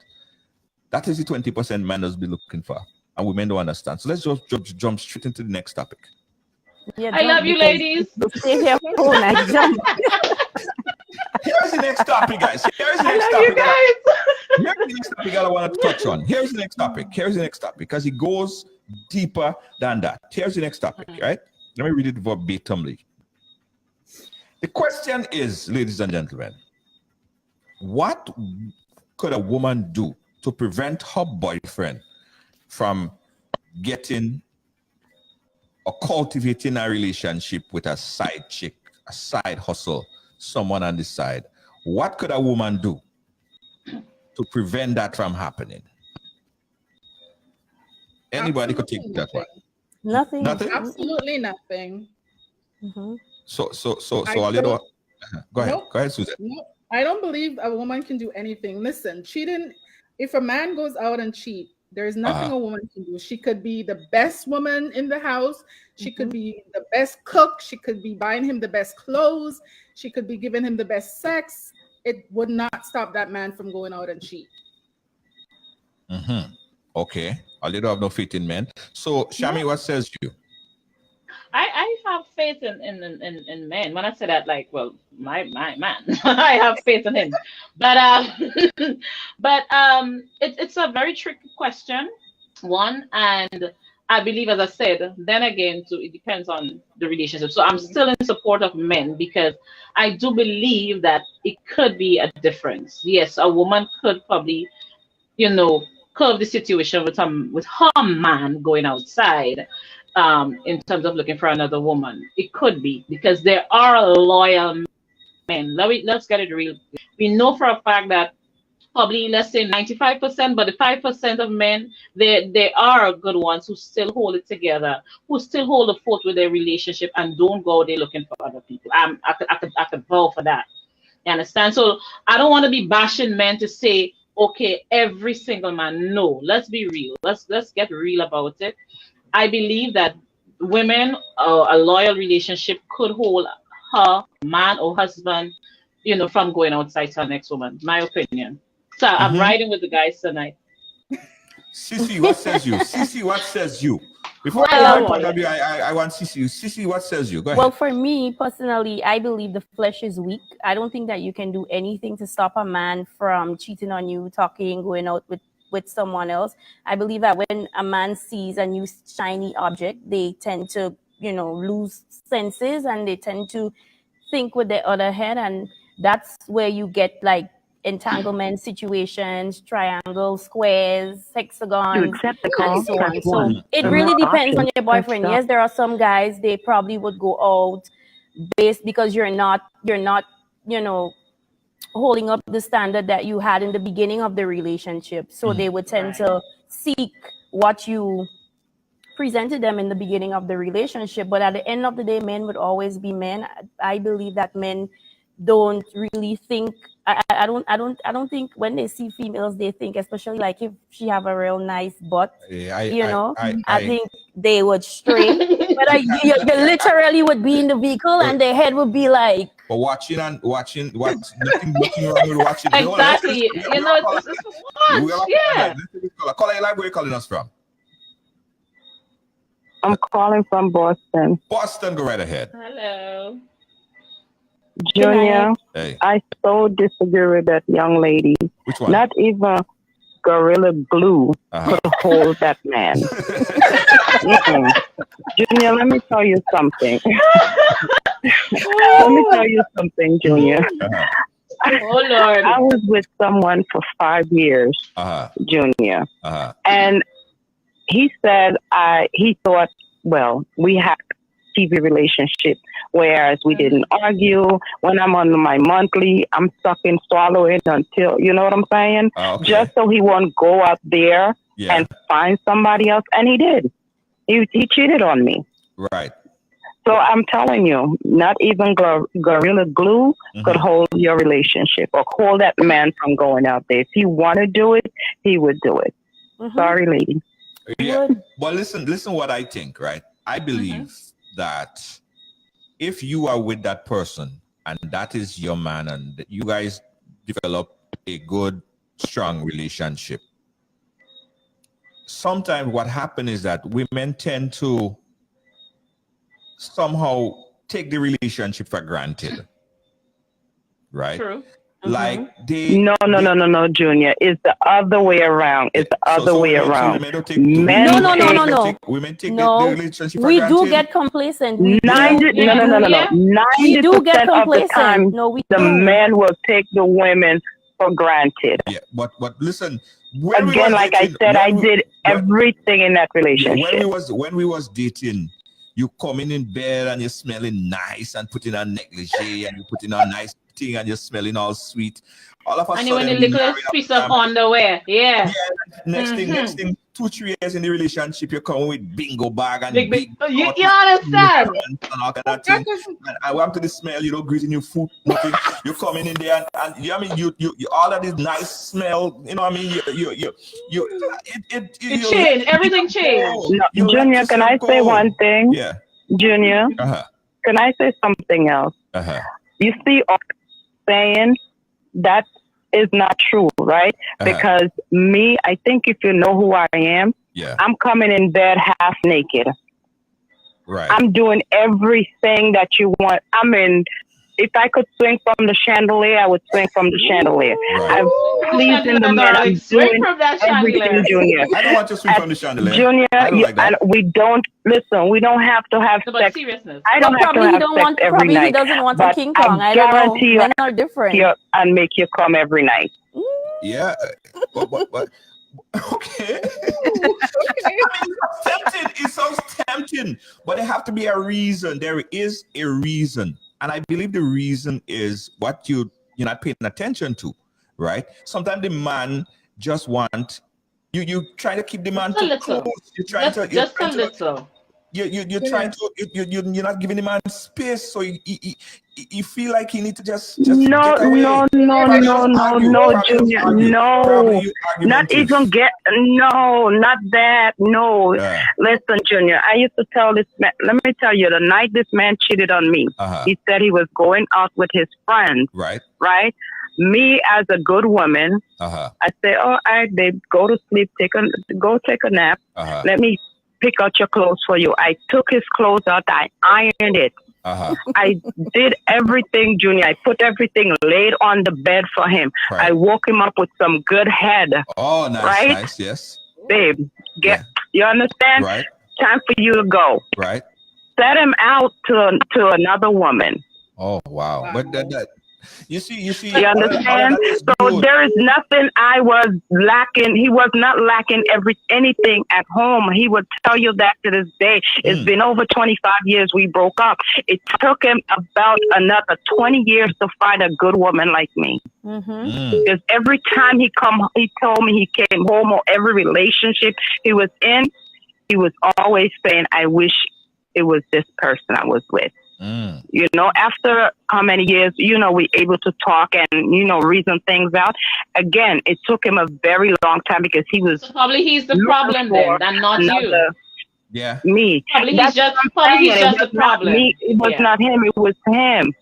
That is the 20% men will be looking for, and women don't understand. So let's just jump straight into the next topic. I love you, ladies. Stay here. Jump. Here's the next topic, guys. Here's the next topic I want to touch on. Here's the next topic, because it goes deeper than that. Here's the next topic, right? Let me read it verbatimly. The question is, ladies and gentlemen, what could a woman do to prevent her boyfriend from getting or cultivating a relationship with a side chick, a side hustle, someone on the side? What could a woman do to prevent that from happening? Anybody could take that one. Nothing. Absolutely nothing. So a little. Go ahead, Susan. No, I don't believe a woman can do anything. Listen, cheating. If a man goes out and cheat, there's nothing a woman can do. She could be the best woman in the house. She could be the best cook. She could be buying him the best clothes. She could be giving him the best sex. It would not stop that man from going out and cheat. Okay. A little have no faith in men. So, Shami, what says you? I have faith in men. When I say that, like, well, my man, I have faith in him. But it's a very tricky question. One, and I believe, as I said, then again, it depends on the relationship. So I'm still in support of men, because I do believe that it could be a difference. Yes, a woman could probably, curve the situation with her man going outside. In terms of looking for another woman, it could be, because there are loyal men. Let's get it real. We know for a fact that probably, let's say 95%, but the 5% of men, they are good ones who still hold it together, who still hold the fort with their relationship and don't go there looking for other people. I could vow for that. You understand? So I don't want to be bashing men to say, okay, every single man. No, let's be real. Let's get real about it. I believe that women, a loyal relationship could hold her man or husband, from going outside to her next woman. My opinion. So I'm riding with the guys tonight. Sissy, what says you? Sissy, what says you? Before I want Sissy. Sissy, what says you? Go ahead. Well, for me personally, I believe the flesh is weak. I don't think that you can do anything to stop a man from cheating on you, going out with someone else. I believe that when a man sees a new shiny object, they tend to, lose senses, and they tend to think with their other head. And that's where you get like entanglement situations, triangles, squares, hexagons, and so on. So it really depends on your boyfriend. Yes, there are some guys, they probably would go out because you're not, holding up the standard that you had in the beginning of the relationship. So they would tend to seek what you presented them in the beginning of the relationship. But at the end of the day, men would always be men. I believe that men don't really think. I don't think when they see females, they think, especially like if she have a real nice butt, I think they would stray. But you literally would be in the vehicle and their head would be like. But watching, nothing wrong with watching. Exactly. It's watch. Yeah. Call live, where you calling us from? I'm calling from Boston. Boston, go right ahead. Hello. Junior, hey. I so disagree with that young lady. Which one? Not even Gorilla Glue could hold that man. Junior, let me tell you something. Junior. Oh, Lord. I was with someone for 5 years, Junior. And he said he thought, well, we had a TV relationship, whereas we didn't argue. When I'm on my monthly, I'm sucking, swallowing until, you know what I'm saying? Okay. Just so he won't go out there and find somebody else. And he did. He cheated on me. Right. So I'm telling you, not even Gorilla Glue could hold your relationship or hold that man from going out there. If he want to do it, he would do it. Sorry, lady. Yeah. But listen what I think, right? I believe that if you are with that person and that is your man and you guys develop a good, strong relationship, sometimes what happens is that women tend to somehow take the relationship for granted. Right? True. Like No, Junior. It's the other way around. It's the other way around. Women take No. Women take the relationship for we granted. do get complacent. 90% of the time, the men will take the women for granted. Yeah, but listen. Again, like I said, I did everything in that relationship. When we was dating, you coming in bed and you're smelling nice and putting on negligee and you putting on nice thing and you're smelling all sweet. All of a sudden, when the little piece of underwear, next thing, 2-3 years in the relationship, you're coming with bingo bag and big. You understand? And all kind of thing. And I want to the smell, greasing your foot, nothing. You're coming in there and you know what I mean, you all of this nice smell, you know what I mean? It changed. Everything changed. Junior, can I say one thing? Yeah. Junior, can I say something else? You see, saying that is not true, right? Because me, I think if you know who I am, I'm coming in bed half naked. Right. I'm doing everything that you want. If I could swing from the chandelier, I would swing from the chandelier. Right. I'm pleasing the man. I'm doing everything, Junior. I don't want to swing from the chandelier. Junior, we don't have to have sex. Seriousness. I don't have to have sex every night. He doesn't want but a King Kong. I guarantee you, men are different. And make you come every night. Yeah. What? Okay. It sounds tempting, but there have to be a reason. There is a reason. And I believe the reason is what you're not paying attention to, right? Sometimes the man just want you trying to keep the man too close. You're trying to just a little. You're trying to you're not giving the man space, so you feel like he need to just no, get away. No, Junior, no, not even get, no, not that, no. Listen, Junior, I used to tell this man, let me tell you, the night this man cheated on me, he said he was going out with his friends, right? Me as a good woman, I say, all right, babe, go to sleep, go take a nap. Let me pick out your clothes for you. I took his clothes out, I ironed it. I did everything, Junior. I put everything laid on the bed for him. I woke him up with some good head. Oh, nice, right? Nice, yes. Babe, you understand? Right. Time for you to go. Right. Set him out to another woman. Oh, wow. But that you see. You understand? So there is nothing I was lacking. He was not lacking anything at home. He would tell you that to this day. It's been over 25 years we broke up. It took him about another 20 years to find a good woman like me. Because every time he told me he came home, or every relationship he was in, he was always saying, I wish it was this person I was with. You know, after how many years, you know, we're able to talk and, you know, reason things out. Again, it took him a very long time because he was... So probably he's the problem then, and not you. Yeah. Me. Probably he's just the problem. Me. It was not him, it was him.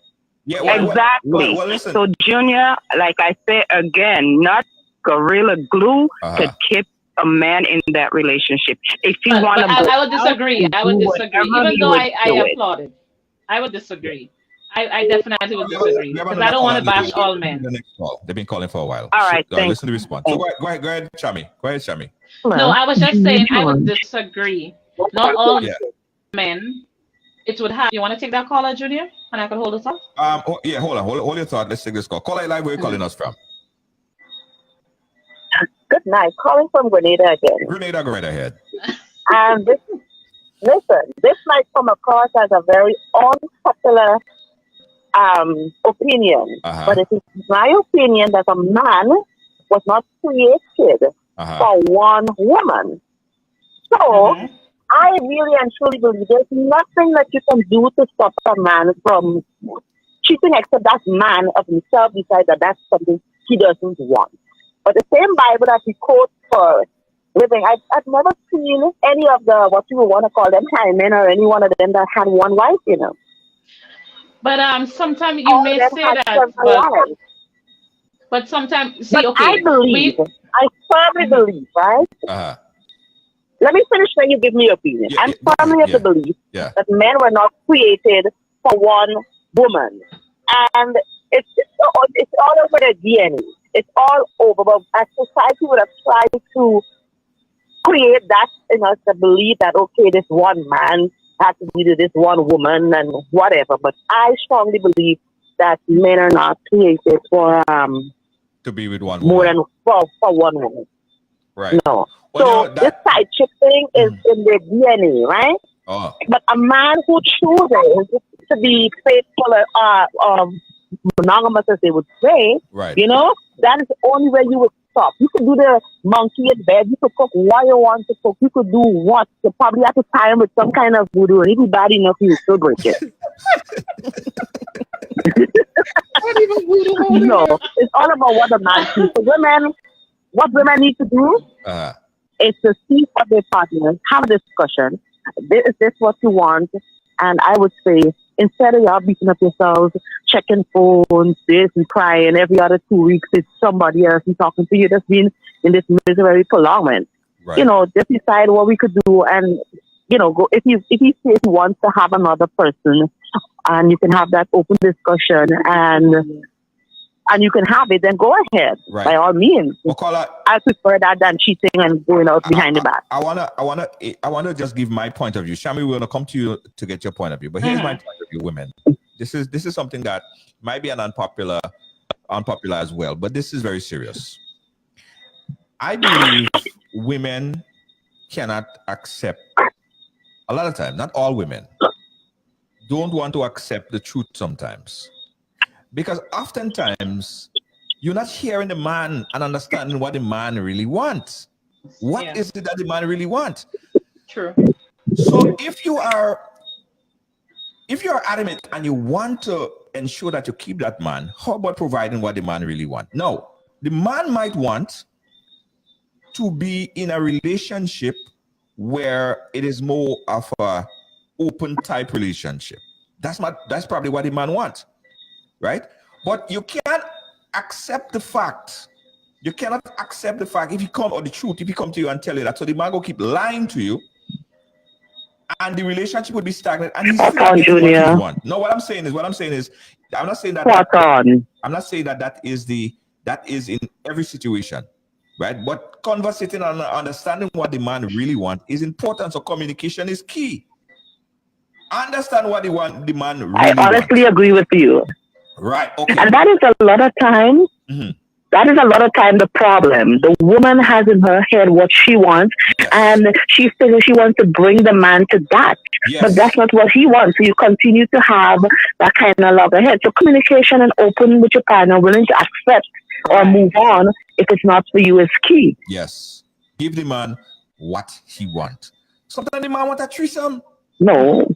Yeah, exactly. Well, listen. So Junior, like I said again, not gorilla glue to keep a man in that relationship. If you want to, I would disagree. I would disagree. Even though I applauded, I would disagree. I definitely would disagree because I don't want to bash all men. They've been calling for a while. All right, listen to the response. So go ahead, Shami. Go ahead, Shami. No, I was just saying I would disagree. Not all men. It would have. You want to take that caller, Junior, and I could hold it off? Hold on. Hold your thought. Let's take this call. Caller live. Where are you calling us from? Good night. Calling from Grenada again. Grenada, go right ahead. And this might come across as a very unpopular opinion, but it is my opinion that a man was not created for one woman. So I really and truly believe there's nothing that you can do to stop a man from cheating except that man of himself decides that that's something he doesn't want. But the same Bible that he quotes for living, I've never seen any of the, what you would want to call them, men or any one of them that had one wife, you know. But sometimes you may say that, but sometimes, see, okay. I firmly believe, right? Let me finish when you give me your opinion. I'm firmly of the belief that men were not created for one woman. And it's all over their DNA. It's all over. But as society would have tried to create that in us, the belief that, okay, this one man has to be to this one woman and whatever. But I strongly believe that men are not created for to be with one more woman. than for one woman. Right. No. Well, so this side chick thing is in their DNA, right? Oh. But a man who chooses to be faithful monogamous, as they would say, right. You know, that is the only way you would stop. You could do the monkey in bed. You could cook what you want to cook. You could do what. You probably have to tie him with some kind of voodoo, and if he's bad enough, you still break it. No, it's all about what a man sees. So what women need to do is to see for their partners, have a discussion. Is this what you want? And I would say, instead of y'all beating up yourselves, checking phones, this and crying every other 2 weeks, it's somebody else and talking to you that's been in this misery prolongment. Right. You know, just decide what we could do, and you know, go if he says he wants to have another person, and you can have that open discussion, and you can have it, then go ahead, by all means. I prefer that than cheating and going out behind the back. I wanna just give my point of view. Shami, we're gonna come to you to get your point of view. But here's my point of view, women. This is something that might be an unpopular as well, but this is very serious. I believe women cannot accept, a lot of times, not all women, don't want to accept the truth sometimes. Because oftentimes, you're not hearing the man and understanding what the man really wants. What is it that the man really wants? True. So if you are adamant and you want to ensure that you keep that man, how about providing what the man really wants? No, the man might want to be in a relationship where it is more of a open type relationship. That's probably what the man wants. Right? But you can't accept the fact. You cannot accept the fact if he come to you and tell you that. So the man will keep lying to you, and the relationship would be stagnant, and he's still getting what he wants. No, what I'm saying is, I'm not saying that. I'm not saying that is in every situation, right? But conversating and understanding what the man really wants is important. So communication is key. Understand what the man really wants. I honestly agree with you. Right. Okay. And that is a lot of times. That is a lot of time the problem. The woman has in her head what she wants, and she feels she wants to bring the man to that. But that's not what he wants. So you continue to have that kind of love ahead. So communication and open with your partner, willing to accept or move on if it's not for you is key. Yes. Give the man what he wants. Sometimes the man wants a threesome. No.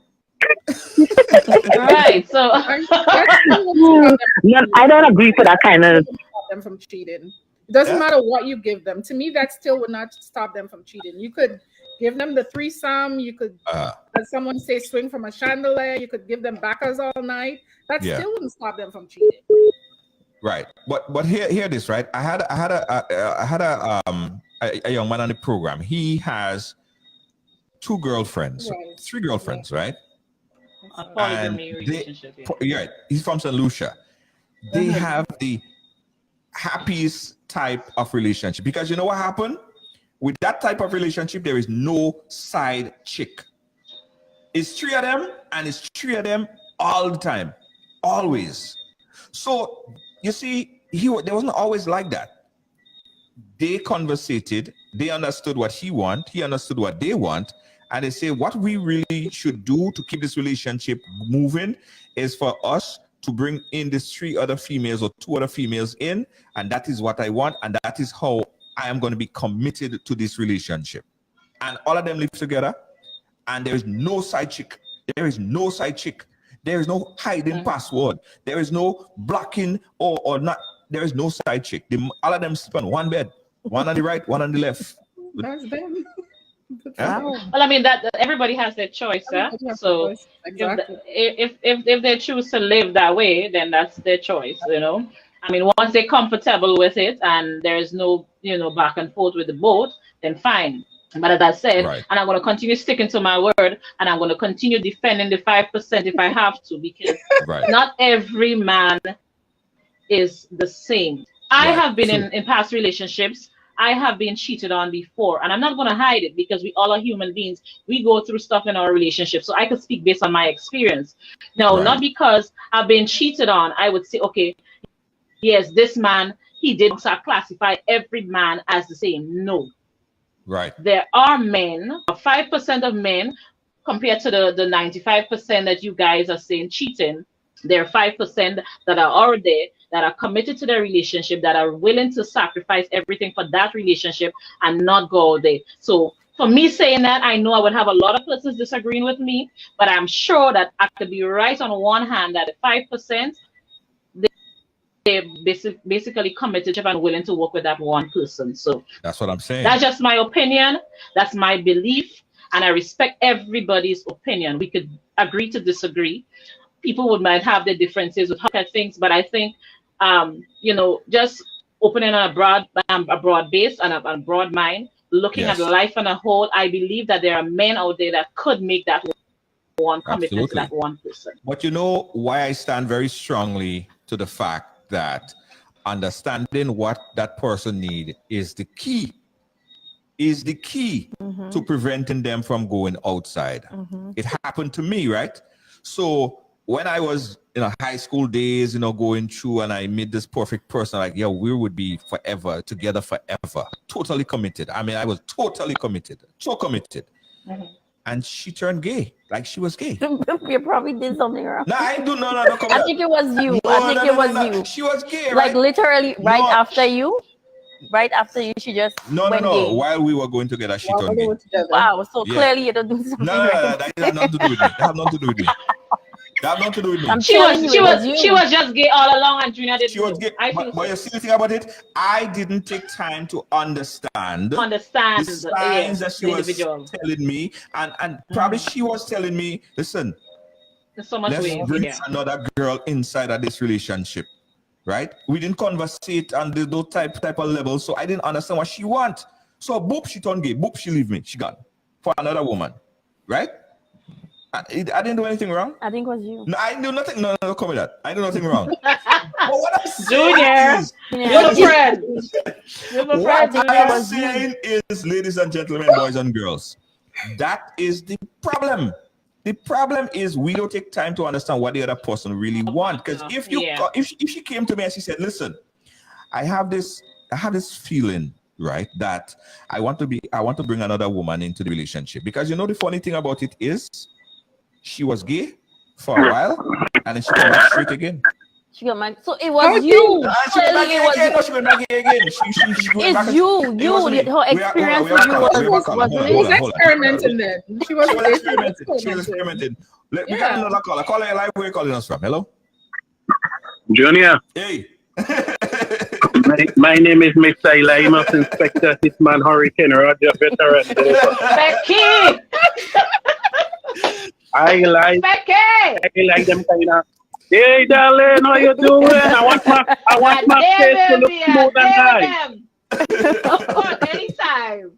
Right. So No, I don't agree to that kind of. Them from cheating. It doesn't matter what you give them. To me, that still would not stop them from cheating. You could give them the threesome. You could, as someone say, swing from a chandelier. You could give them backers all night. That still wouldn't stop them from cheating. Right. But hear this, right? I had a young man on the program. He has 2 girlfriends, 3 girlfriends, right? A polygamy relationship. Yeah, he's from St. Lucia. They have the happiest type of relationship, because you know what happened with that type of relationship? There is no side chick. It's 3 of them, and it's 3 of them all the time, always. So you see, they wasn't always like that. They conversated, they understood what he understood what they want, and they say what we really should do to keep this relationship moving is for us to bring in these 3 other females or 2 other females in, and that is what I want, and that is how I am going to be committed to this relationship. And all of them live together, and there is no side chick. There is no side chick. There is no hiding password. There is no blocking or not. There is no side chick. All of them sleep on one bed, one on the right, one on the left. That's them. Well, I mean that everybody has their choice, so exactly. if they choose to live that way, then that's their choice, you know. I mean, once they're comfortable with it and there is no, you know, back and forth with the boat, then fine. But as I said, and I'm going to continue sticking to my word, and I'm going to continue defending the 5% if I have to, because not every man is the same. I have been in past relationships. I have been cheated on before, and I'm not going to hide it, because we all are human beings. We go through stuff in our relationship, so I could speak based on my experience. No, not because I've been cheated on, I would say, okay, yes, this man, he did not classify every man as the same. No. Right. There are men, 5% of men, compared to the 95% that you guys are saying cheating. There are 5% that are already that are committed to their relationship, that are willing to sacrifice everything for that relationship and not go all day. So for me saying that, I know I would have a lot of persons disagreeing with me, but I'm sure that I could be right on one hand that the 5%, they're basically committed and willing to work with that one person. So that's what I'm saying. That's just my opinion. That's my belief. And I respect everybody's opinion. We could agree to disagree. People might have their differences with how things, but I think, you know, just opening a broad base and a broad mind, looking at life on a whole, I believe that there are men out there that could make that one commitment to that one person. But you know why I stand very strongly to the fact that understanding what that person needs is the key to preventing them from going outside. It happened to me, right? So when I was in high school days, you know, going through, and I met this perfect person, like, yeah, we would be forever together, forever, totally committed. I mean, I was totally committed, so committed. And she turned gay, like she was gay. You probably did something wrong. No, I do no. I think it was you. I think it was you. She was gay, like literally right after you. Right after you, she just went gay. While we were going together, she turned gay. Wow, so clearly you don't do something right. That has nothing to do with me. That has nothing to do with me. That has nothing to do with me. She was just gay all along, and Junior didn't. She was gay. But you see the thing about it, I didn't take time to understand the signs that she was telling me, and probably she was telling me, listen, there's so much let's bring another girl inside of this relationship. Right? We didn't conversate on those type of levels, so I didn't understand what she want. So boop, she turned gay. Boop, she leave me. She gone for another woman. Right? I didn't do anything wrong. I think it was you. No, I didn't do nothing. No, come with that. I did nothing wrong. But what I'm saying is, ladies and gentlemen, boys and girls, that is the problem. The problem is we don't take time to understand what the other person really wants. Because if she came to me and she said, listen, I have this feeling, right, that I want to bring another woman into the relationship. Because you know the funny thing about it is she was gay for a while and then she came back straight again. She got married. So it was you. She went back again. No, she went back again. It's you. Her experience with you was experimenting then. She was experimenting. Let me get another caller. Call live. Where you calling us from? Hello? Junior. Hey. my name is Mr. Elimas, Inspector Hitman Hurricane Roger, veteran. Becky! I like them kind of. Hey, darling, how you doing? I want my face to look smooth and nice. Of course, anytime.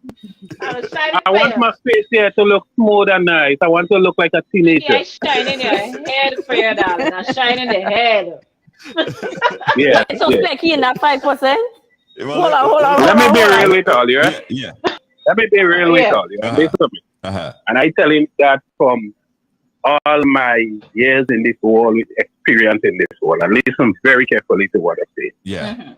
I want my face here to look smooth and nice. I want to look like a teenager. Yeah, shine in your head for your darling. Now shine in the head. Yeah. So Becky in that 5%? Hold on. Let me be real with all you, right? Yeah. Let me be real with all you. Listen to me. And I tell him that from all my years in this world, with experience in this world, and listen very carefully to what I say. Yeah.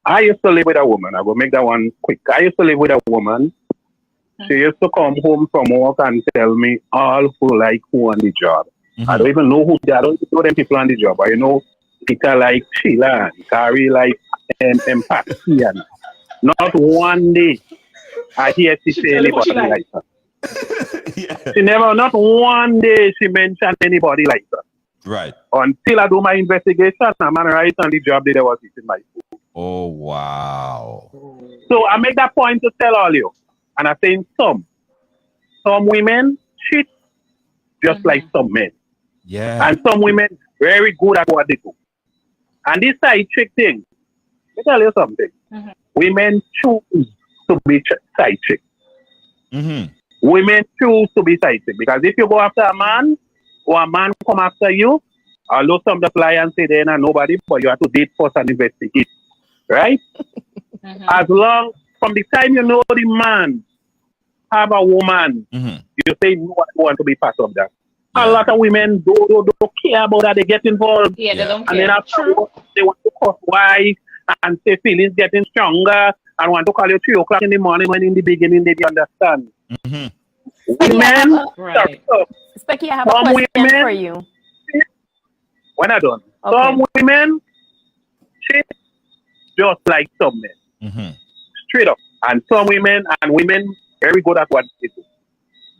I used to live with a woman. I will make that one quick. I used to live with a woman. She used to come home from work and tell me all who on the job. I don't even know I don't even know them people on the job. I know Peter like Sheila and Carrie like Empathy. And not one day I hear she say anybody like her. She never, not one day she mentioned anybody like her. Right. Until I do my investigation, I'm right on the job that I was eating my food. Oh, wow. So I make that point to tell all you. And I say some women cheat just like some men. Yeah. And some women very good at what they do. And this side chick thing, let me tell you something. Women choose to be side chick. Women choose to be side chick. Because if you go after a man, or a man come after you, although some apply and say they're not nobody, but you have to date first and investigate. Right? As long, from the time you know the man have a woman, you say no one want to be part of that. A lot of women don't care about that. They get involved. Yeah, they don't care. And then after they want to cut wife and say feelings getting stronger and want to call you 3 o'clock in the morning when in the beginning they understand. Women, right. Specky, I have a question for you. When I done, some women cheat just like some men. Straight up. And some women very good at what they do.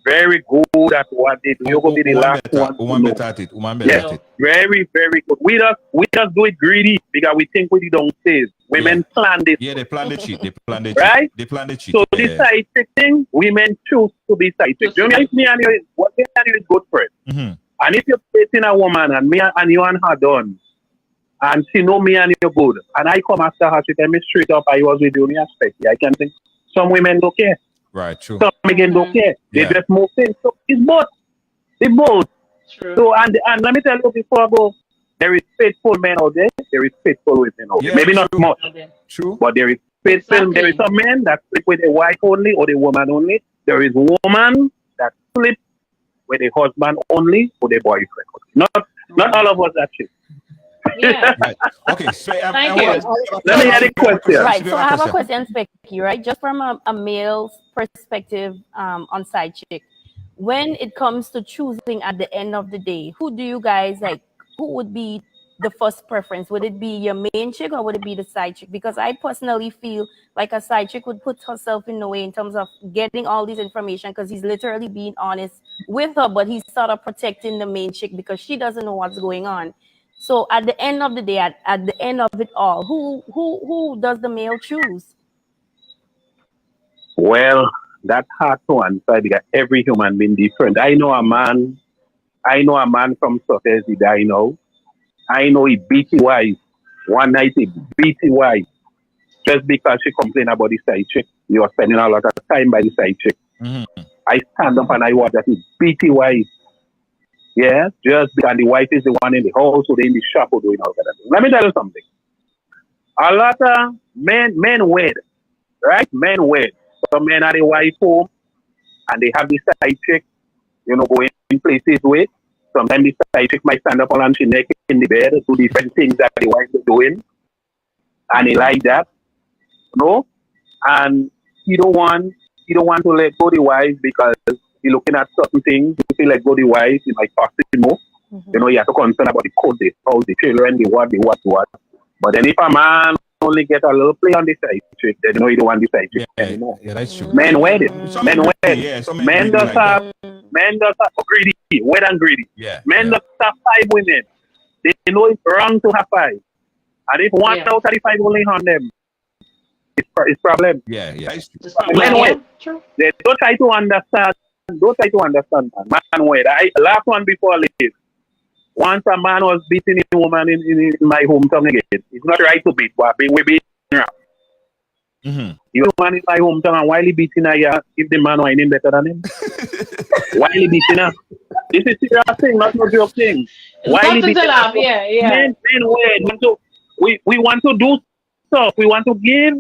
Very good at what they do. You're going to be the last one. Woman better at it. Very, very good. We just do it greedy because we think we don't save. Women plan this. Yeah, they plan the cheat. Right? They plan the cheat. So this side chick thing, women choose to be side chick. You know, if me and you, what me and you is good friends. And if you're dating a woman and me and you and her done, and she know me and you're good, and I come after her, she tell me straight up, I was with you, me aspect. I can think some women don't care. Right, true. Some again don't care. They just move in. So it's both. It's both. True. So and let me tell you before I go, there is faithful men out there. There is faithful women out there. Maybe not much. True. But there is faithful. Exactly. There is some men that sleep with a wife only or the woman only. There is woman that sleep with a husband only or the boyfriend. Not all of us actually. Yeah. Right. Okay. So, Thank you. Let me add a question. Right. So I have a question, Specky, right? Just from a male's perspective on side chick. When it comes to choosing at the end of the day, who do you guys like? Who would be the first preference? Would it be your main chick or would it be the side chick? Because I personally feel like a side chick would put herself in the way in terms of getting all this information because he's literally being honest with her, but he's sort of protecting the main chick because she doesn't know what's going on. So at the end of the day, at the end of it all, who does the male choose? Well, that's hard to answer because every human being different. I know a man from Soters that I know. I know he beat his wife. One night he beat his wife just because she complained about the side chick. He was spending a lot of time by the side chick. I stand up and I watch that he beat his wife. Yeah, just because the wife is the one in the house or in the shop or doing all that. Let me tell you something. A lot of men wed, right? Men wed. Some men are the wife home and they have the side chick, going in places with. Sometimes the side chick might stand up on she neck in the bed, do different things that the wife is doing. And he like that. And he don't want to let go the wife because he's looking at certain things. If he let go the wife, he might cost him more. You have to concern about the code, the house, the children, the what. But then if a man only get a little play on the side chick, then you know you don't want the side chick anymore. Yeah, that's true. Men wed it. Men wed. Yeah, Men just have greedy, wed and greedy. Yeah. Men just have 5 women. They know it's wrong to have 5. And if one out of the 5 only on them, it's problem. Yeah. Men wed. They don't try to understand. Man wed. Last one before I leave. Once a man was beating a woman in my hometown again. It's not right to beat, but we beat her. You know, man in my hometown, and while he beating her, if the man whining better than him. While he beating her. This is serious thing, not no joke thing. While he beating her. Men wed. We want to do stuff. We want to give,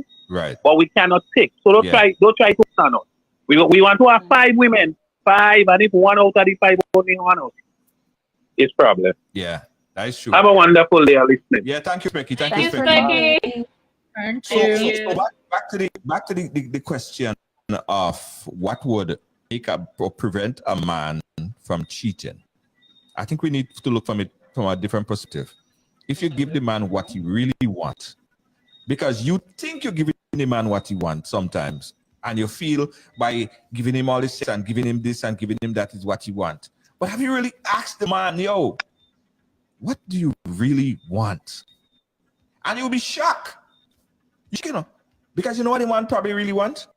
but we cannot take. So don't try to stand up. We want to have 5 women. 5, and if one out of the 5 only one out. It's problem. Yeah, that is true. Have a wonderful day, listening. Yeah, thank you, Becky. Thank you, Becky. Thank you. So back to the question of what would make or prevent a man from cheating. I think we need to look from it from a different perspective. If you give the man what he really wants, because you think you're giving the man what he wants sometimes, and you feel by giving him all this and giving him this and giving him that is what he wants. But have you really asked the man, yo, what do you really want? And you'll be shocked. You know, because you know what the man probably really wants?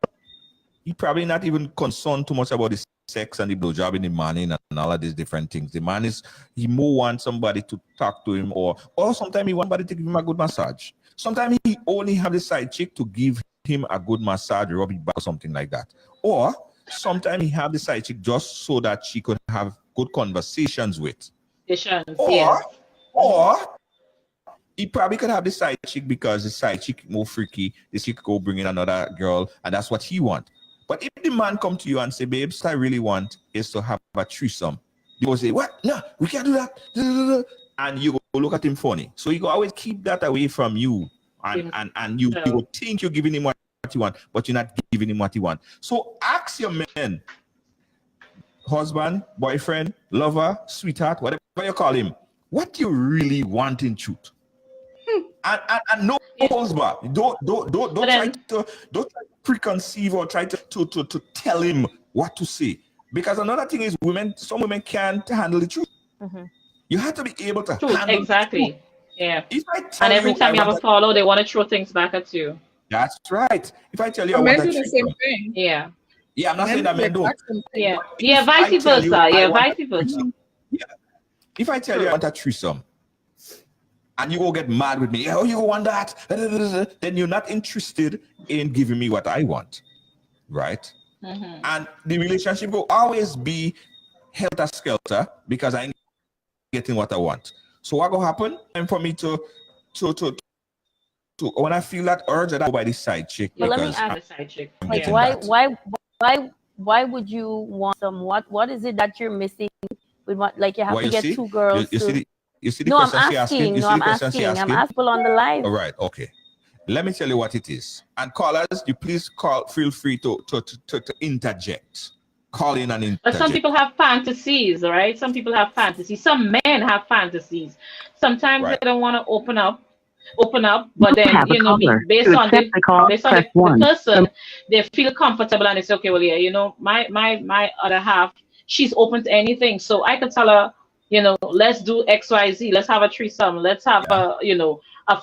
He probably not even concerned too much about the sex and the blowjob in the morning and all of these different things. The man he more wants somebody to talk to him, or sometimes he wants somebody to give him a good massage. Sometimes he only have the side chick to give him a good massage, rub it back or something like that. Or sometimes he have the side chick just so that she could have good conversations with. Or he probably could have the side chick because the side chick more freaky. The chick go bring in another girl, and that's what he want. But if the man come to you and say, babes, what I really want is to have a threesome, you go say, what? No, we can't do that. And you go look at him funny. So you go always keep that away from you. And you will think you're giving him what you want, but you're not giving him what he want. So ask your men, husband, boyfriend, lover, sweetheart, whatever you call him, what you really want in truth. And no holds back. Don't try to preconceive or try to tell him what to say. Because another thing is some women can't handle the truth. You have to be able to handle exactly. Truth. Yeah. And every time you have a follow, they want to throw things back at you. That's right. If I tell you, men do the same thing. Yeah. Yeah, I'm not saying that men don't. Yeah, vice versa. Vice versa. Yeah. If I tell you I want a threesome, and you go get mad with me, oh, you want that? Then you're not interested in giving me what I want, right? And the relationship will always be helter-skelter because I ain't getting what I want. So what will happen? And for me to when I feel that urge, that I go by the side chick. But let me ask the side chick. Like, why would you want some? What is it that you're missing with what? Like you have to get 2 girls. You see the question she's asking? I'm asking. I'm asking people on the live. All right, okay. Let me tell you what it is. And callers, you please feel free to interject. Call in and interject. But some people have fantasies, right? Some people have fantasies. Some men have fantasies. Sometimes they don't want to open up, but then based on the person, they feel comfortable and it's okay. Well, yeah, my other half, she's open to anything. So I could tell her, let's do XYZ, let's have a threesome, let's have a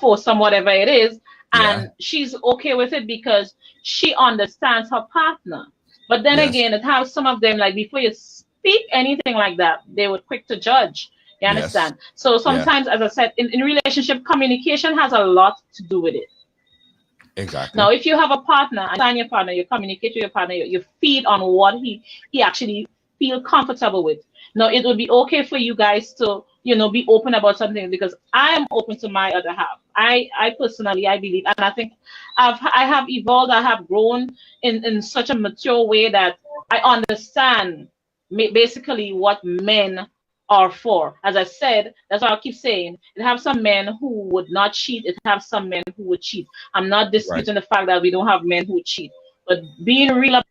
foursome, whatever it is. And she's okay with it because she understands her partner. But then again, it has some of them, like before you speak anything like that, they were quick to judge. You understand? So sometimes, as I said, in relationship, communication has a lot to do with it. Exactly. Now, if you have a partner, and your partner, you communicate with your partner, you feed on what he actually feel comfortable with. Now, it would be okay for you guys to, be open about something, because I am open to my other half. I personally, I believe, and I think I have evolved, I have grown in such a mature way that I understand basically what men are for. As I said, that's why I keep saying, it have some men who would not cheat, it have some men who would cheat. I'm not disputing the fact that we don't have men who cheat, but being real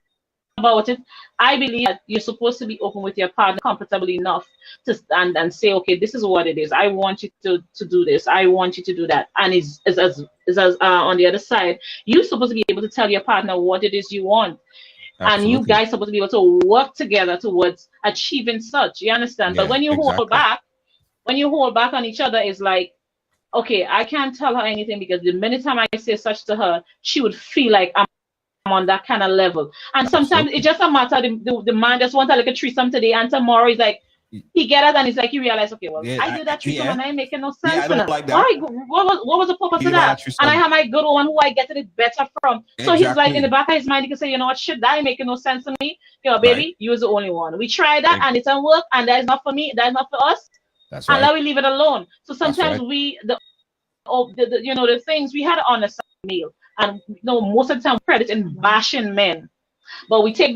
about it. I believe that you're supposed to be open with your partner comfortably enough to stand and say, okay, this is what it is. I want you to do this. I want you to do that. And is on the other side, you're supposed to be able to tell your partner what it is you want. Absolutely. And you guys supposed to be able to work together towards achieving such. You understand? Yeah, but when you hold back on each other, it's like, okay, I can't tell her anything because the minute time I say such to her, she would feel like I'm on that kind of level. And sometimes it's just a matter the man just wants a little threesome today, and tomorrow he's like, he get it and he's like, he realized, okay, well, I did that threesome and I ain't making no sense. I don't like that. What was the purpose of that? And I have my good one who I get it better from. So he's like, in the back of his mind, he can say, you know what, shit, that ain't making no sense to me. Yo, baby, you was the only one. We tried that and it didn't work, and that is not for me, that is not for us. That's right. And now we leave it alone. So sometimes the things we had to understand meal. And most of the time we credit in bashing men, but we take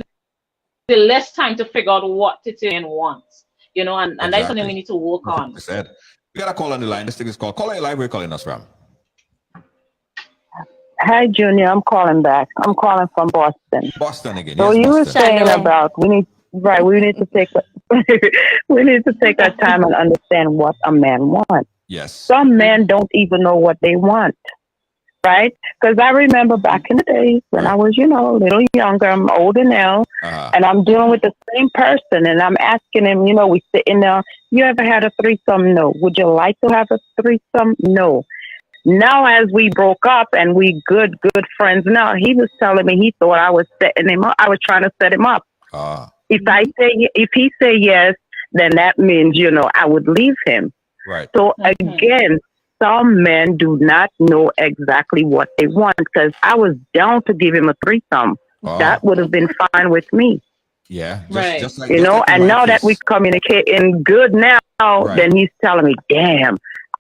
the less time to figure out what it is and wants, and that's something we need to work on. We got a call on the line. This thing is called Caller Live. Where you calling us from? Hi, Junior. I'm calling back. I'm calling from Boston. Boston again. So yes, you were saying about we need to take our time and understand what a man wants. Yes. Some men don't even know what they want. Right? Because I remember back in the days when I was, a little younger, I'm older now, and I'm dealing with the same person, and I'm asking him, we sitting there, you ever had a threesome? No. Would you like to have a threesome? No. Now, as we broke up and we good friends now, he was telling me he thought I was setting him up. I was trying to set him up. If he say yes, then that means, I would leave him. Right. So again, some men do not know exactly what they want, because I was down to give him a threesome. That would have been fine with me. Yeah. Just like, and now that we communicating good now, then he's telling me, damn,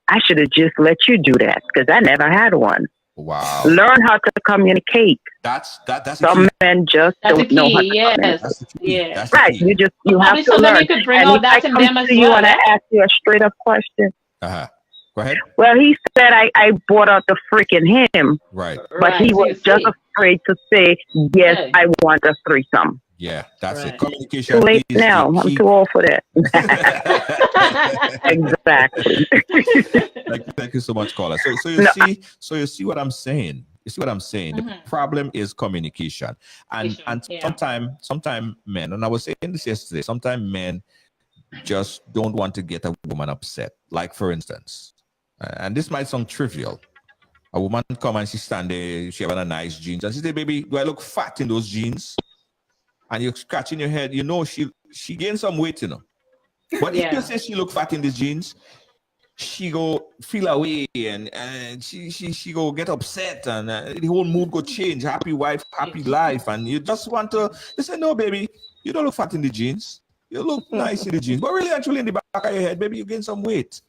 I should have just let you do that because I never had one. Wow. Learn how to communicate. That's some men just don't know how to communicate. Yes. That's right. You have to learn. You could bring out that in them as well. You want to ask you a straight up question. Go ahead. Well, he said I brought out the freaking him. Right. But he was just afraid to say, yes, I want a threesome. Yeah, that's it. Communication. Too late now. I'm too old for that. Exactly. Thank you so much, caller. So you see what I'm saying. You see what I'm saying? The problem is communication. And sometimes men, and I was saying this yesterday, sometimes men just don't want to get a woman upset. Like, for instance, and this might sound trivial. A woman come and she stand there, she have a nice jeans, and she say, baby, do I look fat in those jeans? And you're scratching your head, she gained some weight, But if you say she look fat in these jeans, she go feel away and she go get upset, and the whole mood go change. Happy wife, happy life. And you just want to, you say, no, baby, you don't look fat in the jeans. You look nice in the jeans. But really, actually, in the back of your head, maybe you gain some weight.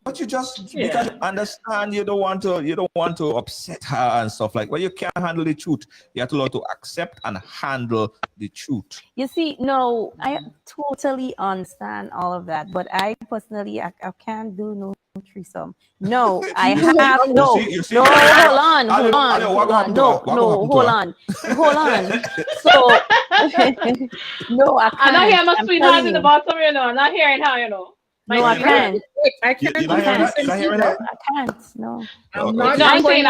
But you just because you understand, you don't want to upset her and stuff like. Well, you can't handle the truth. You have to learn to accept and handle the truth. You see, no, I totally understand all of that, but I personally, I can't do no threesome. No, I have no. No, hold on. So no, I can't. I'm not hearing my sweetheart in the bottom. I'm not hearing her. No, I can't. I can't. I can't. No. I'm not saying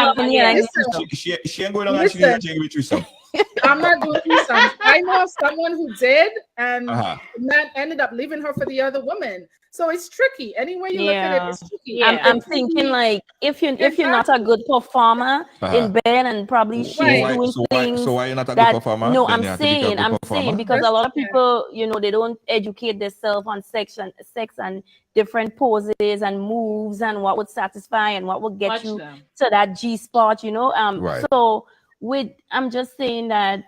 she ain't going on and she didn't give me threesome. I'm not doing threesomes. I know of someone who did, and that ended up leaving her for the other woman. So it's tricky. Any way you look at it, it's tricky. I'm thinking like if you're not a good performer in bed and probably she's doing things. So why you're not a good performer? No, I'm saying because a lot of people, they don't educate themselves on sex and different poses and moves and what would satisfy and what would get you to that G spot, So I'm just saying that,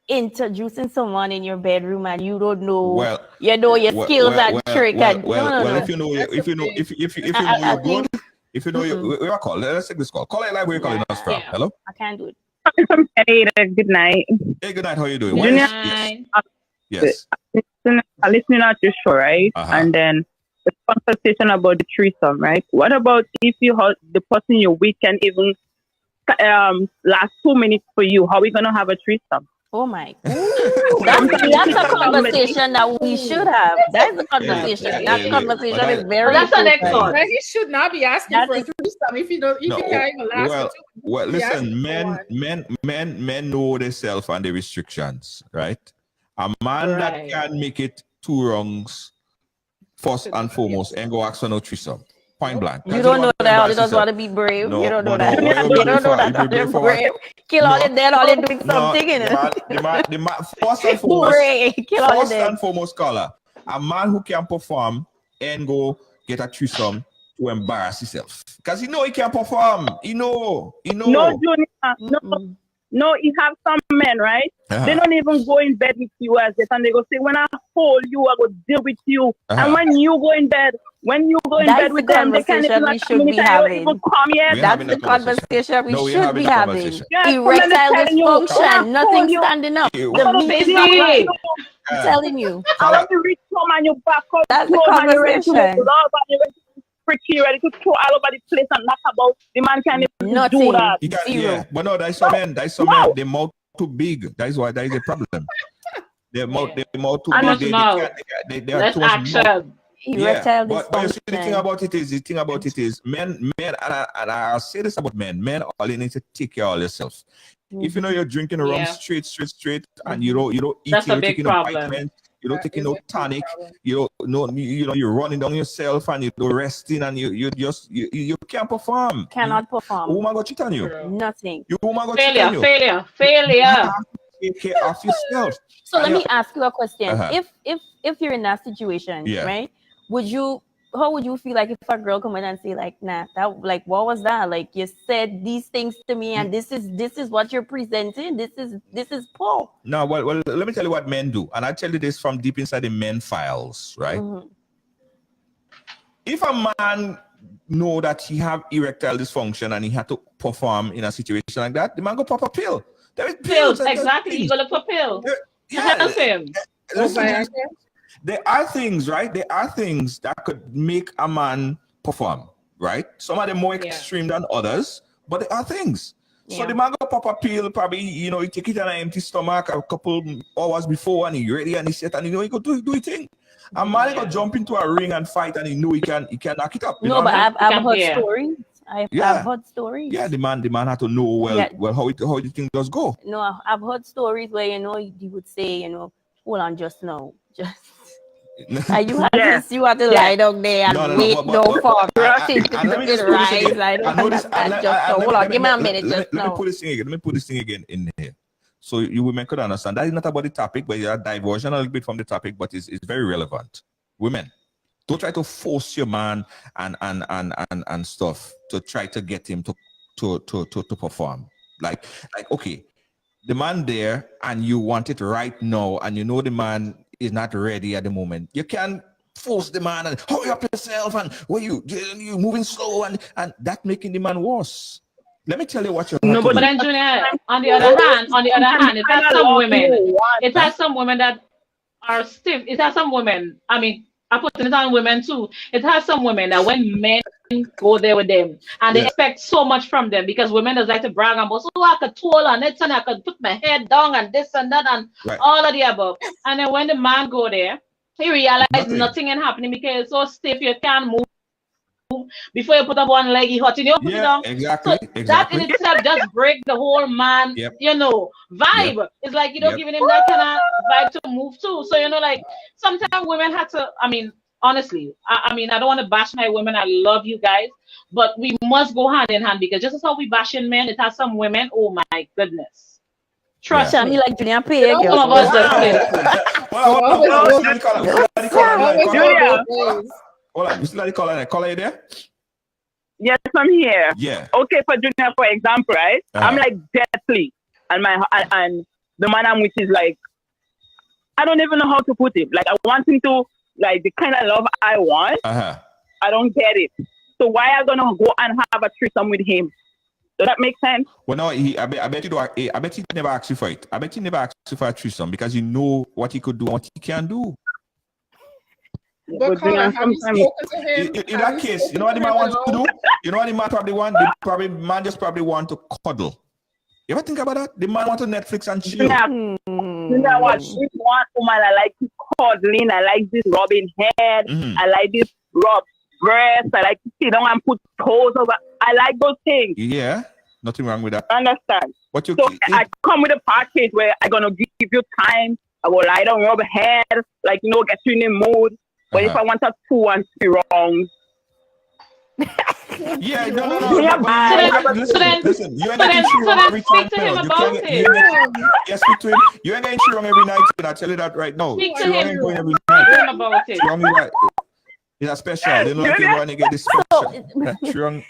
introducing someone in your bedroom and you don't know, your skills and trick. If you know you're call. Let's take this call. Call it like where you're calling us from. Hello. I can't do it. Good night. Hey, good night. How are you doing? Yes. Listening at your show, right? And then the conversation about the threesome, right? What about if the person you're with can even last 2 minutes for you? How are we gonna have a threesome? Oh my! That's a conversation that we should have. That's a conversation. That conversation is very. That's the next one. He should not be asking for a threesome if you don't. If you can't even last for 2 weeks. Well, listen, men know themselves and their restrictions, right? A man that can make it 2 wrongs, first and foremost, and go ask for no threesome. Point blank. You don't know that. He doesn't want to be brave. No, you don't know no, that. no. You don't know that. They're brave. Kill all the dead. All they doing something in it. The man, first and foremost, caller, a man who can perform and go get a threesome to embarrass himself because he know he can perform. He know. No, Junior. No, you have some men, right? They don't even go in bed with you as this, and they go say, "When I hold you, I will deal with you." And when you go in bed with them, they can't even we should be having. Come yet. That's the conversation we should be having. Erectile dysfunction, nothing standing up. The meat is not right. I'm telling you. That's the conversation. Pretty ready to throw all over the place and knock about. The man can't even do that. Yeah, but no, there's some men. Their mouth too big. That is why that is a problem. Their mouth too big. They are too much mouth. Yeah, but you see, the thing about it is men, and I'll say this about men all need to take care of yourself. If you know you're drinking rum straight, and you don't eat, that's you're a big taking problem. No you don't take no tonic, you're running down yourself and you're resting and you can't perform. Cannot perform. Woman go cheat on you. Nothing. Woman go failure. Take care of yourself. So let me ask you a question. If you're in that situation, right? How would you feel like if a girl come in and say like, nah, that like what was that? Like you said these things to me and this is what you're presenting. This is poor. No, well, let me tell you what men do, and I tell you this from deep inside the men files, right? If a man know that he have erectile dysfunction and he had to perform in a situation like that, the man go pop a pill. There is pills. Exactly. You go look for pills. Help him. There are things, right? There are things that could make a man perform, right? Some of them more extreme than others, but there are things. So the man go pop a pill, probably, he take it on an empty stomach a couple hours before and he ready and he set and he go do his thing. A man go jump into a ring and fight and he know he can knock it up. No, but I've heard stories. I've heard stories. Yeah, the man had to know well how the thing does go. No, I've heard stories where you would say, hold on just now. And you have to lie down there and wait for things to rise. I don't understand. Hold on, give me a minute. Let me put this thing again in here. So you women could understand. That is not about the topic, but you are diversion a little bit from the topic, but it's very relevant. Women, don't try to force your man and stuff to try to get him to perform. Like okay, the man there and you want it right now, and you know the man is not ready at the moment. You can force the man and hurry up yourself and you moving slow and that making the man worse. Let me tell you what you're but then Junior, on the other hand, it has some women that are stiff. It has some women, I mean, I put it on women too. It has some women that when men go there with them and they expect so much from them because women just like to brag and boast, I could twirl on it and I could put my head down and this and that and all of the above. And then when the man go there, he realizes nothing is happening because it's so stiff you can't move. Before you put up one leg, he hot in you put it down. Exactly. So that in itself just break the whole man, vibe. It's like you don't giving him that kind of vibe to move too. So like sometimes women have to. I mean, honestly, I mean, I don't want to bash my women. I love you guys, but we must go hand in hand because just as how we bashing men, it has some women. Oh my goodness. Trust me, like Junior Pay. Some of us just Hold on, Mr. Caller, you there? Yes, I'm here. Yeah. Okay, for Junior, for example, right? I'm like deathly, and the man I'm with is like, I don't even know how to put it. Like I want him to like the kind of love I want. I don't get it. So why am I gonna go and have a threesome with him? Does that make sense? Well, no, I bet he never asked you for it. I bet he never asked you for a threesome because you know what he could do and what he can do. But Colin, have you spoken to him? In that case, you know what the man wants to do? You know what the man probably want? Man just probably want to cuddle. You ever think about that? The man want to Netflix and chill. Yeah. You know what? This one woman, I like to cuddling. I like this rubbing head. I like this rub breast. I like to sit down and put toes over. I like those things. Yeah, nothing wrong with that. Understand? What you so I come with a package where I'm gonna give you time. I will lie down, rub head, like get you in the mood. But if I want a 2 and 3 rounds. Yeah, no. Listen, you ain't getting she wrong every time. Yes, speak to him. You ain't getting she wrong every night. I tell you that right now. Speak she to wrong him. going every night. About it. She wrong me right. It's a special. You know if you want to get this special. She wrong.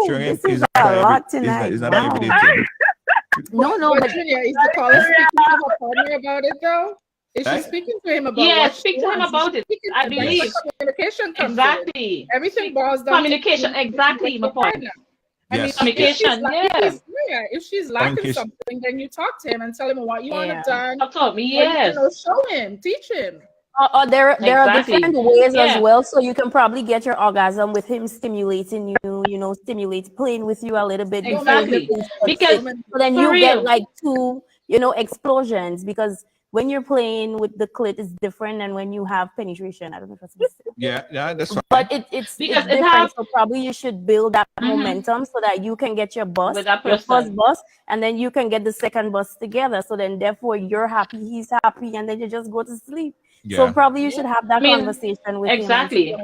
This is a lot tonight. It's not every day thing. No, but Junior, is the caller speaking to her partner about it though? Is she speaking to him about it? Speak to him about it. I believe. Communication comes exactly. In. Everything boils down communication. Exactly, my point. I mean, communication. If she's lacking something, then you talk to him and tell him what you want done. Talk to me. Yes. Show him, teach him. There are different ways as well. So you can probably get your orgasm with him stimulating you, playing with you a little bit. Exactly. Because so then you get like 2, explosions, because when you're playing with the clit, it's different than when you have penetration. I don't know if that's yeah, that's fine. But it's different. So probably you should build that momentum so that you can get your bus, your first bus, and then you can get the second bus together. So then therefore you're happy, he's happy, and then you just go to sleep. Yeah. So probably you should have that conversation with him. Exactly.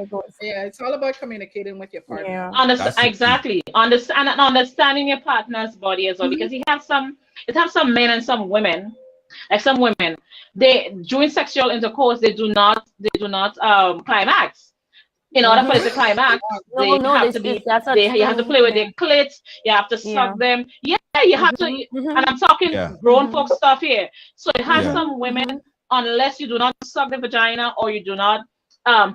Yeah, it's all about communicating with your partner. Yeah. Exactly. Understanding your partner's body as well, because it has some men and some women. Like some women, they during sexual intercourse they do not climax. In order for it to climax, you have to play with their clits, you have to suck them. Yeah, you have to, and I'm talking grown folk stuff here. So it has some women, unless you do not suck the vagina or you do not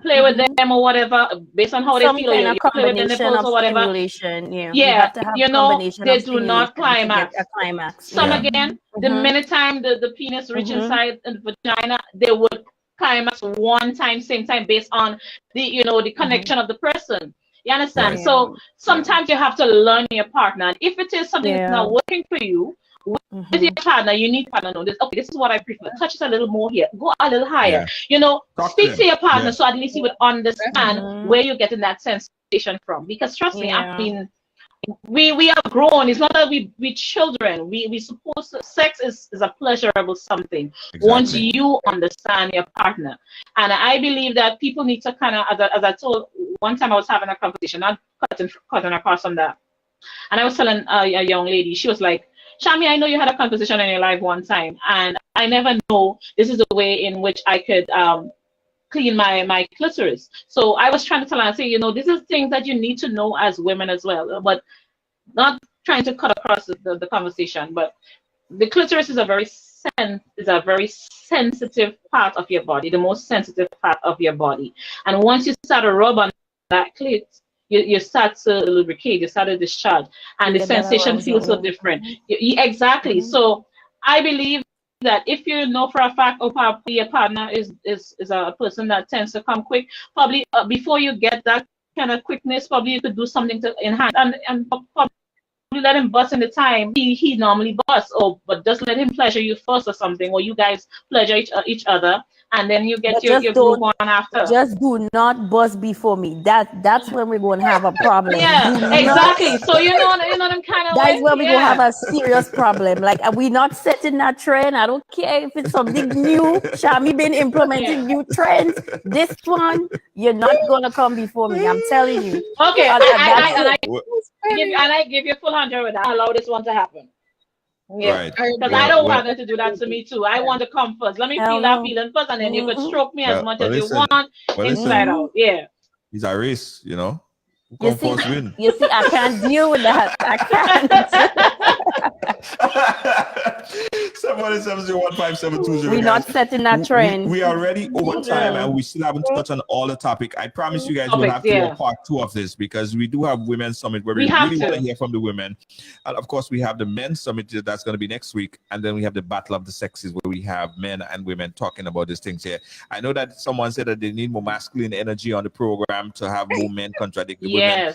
play with them or whatever, based on how they feel, or you play with the nipples or whatever. You have to have they do not climax. Some again, the minute time the penis reach inside the vagina, they would climax one time, same time, based on the connection of the person. You understand? So sometimes you have to learn your partner. If it is something that's not working for you, with your partner, you need partner know this. Okay, this is what I prefer. Touch it a little more here. Go a little higher. Speak to your partner so at least he would understand where you're getting that sensation from. Because trust me, I mean, we are grown. It's not that we children. We suppose sex is a pleasurable something once you understand your partner. And I believe that people need to kind of, as I told one time, I was having a conversation, not cutting across on that, and I was telling a young lady, she was like, Shami, I know you had a conversation in your life one time, and I never know this is the way in which I could clean my clitoris. So I was trying to tell her, say, this is things that you need to know as women as well, but not trying to cut across the conversation. But the clitoris is a very sensitive part of your body, the most sensitive part of your body. And once you start to rub on that clit, you start to lubricate, you start to discharge, and the sensation feels so different. Exactly. So I believe that if you know for a fact, or probably your partner is a person that tends to come quick, probably before you get that kind of quickness, probably you could do something to enhance and probably let him bust in the time he normally busts, but just let him pleasure you first or something, or you guys pleasure each other, and then you get your groove on after. Just do not bust before me. That's when we're going to have a problem. Yeah, exactly. So you know them kind of. That's where we're going to have a serious problem. Like, are we not setting that trend? I don't care if it's something new. Shami been implementing new trends. This one, you're not going to come before me. I'm telling you. Okay, and I give you full 100 with that. Allow this one to happen. Yeah, because I don't want them to do that to me too. I want to come first. Let me feel that feeling first, and then you could stroke me as much as you want, inside out. Yeah. It's a race, Who you come first win. You see, I can't deal with that. I can't. 717-015-720. We're not setting that trend. We are already over time, and we still haven't touched on all the topic. I promise you guys will have to do a part 2 of this, because we do have Women's Summit where we really want to hear from the women. And of course, we have the Men's Summit that's going to be next week. And then we have the Battle of the Sexes where we have men and women talking about these things here. I know that someone said that they need more masculine energy on the program to have more men contradict the women.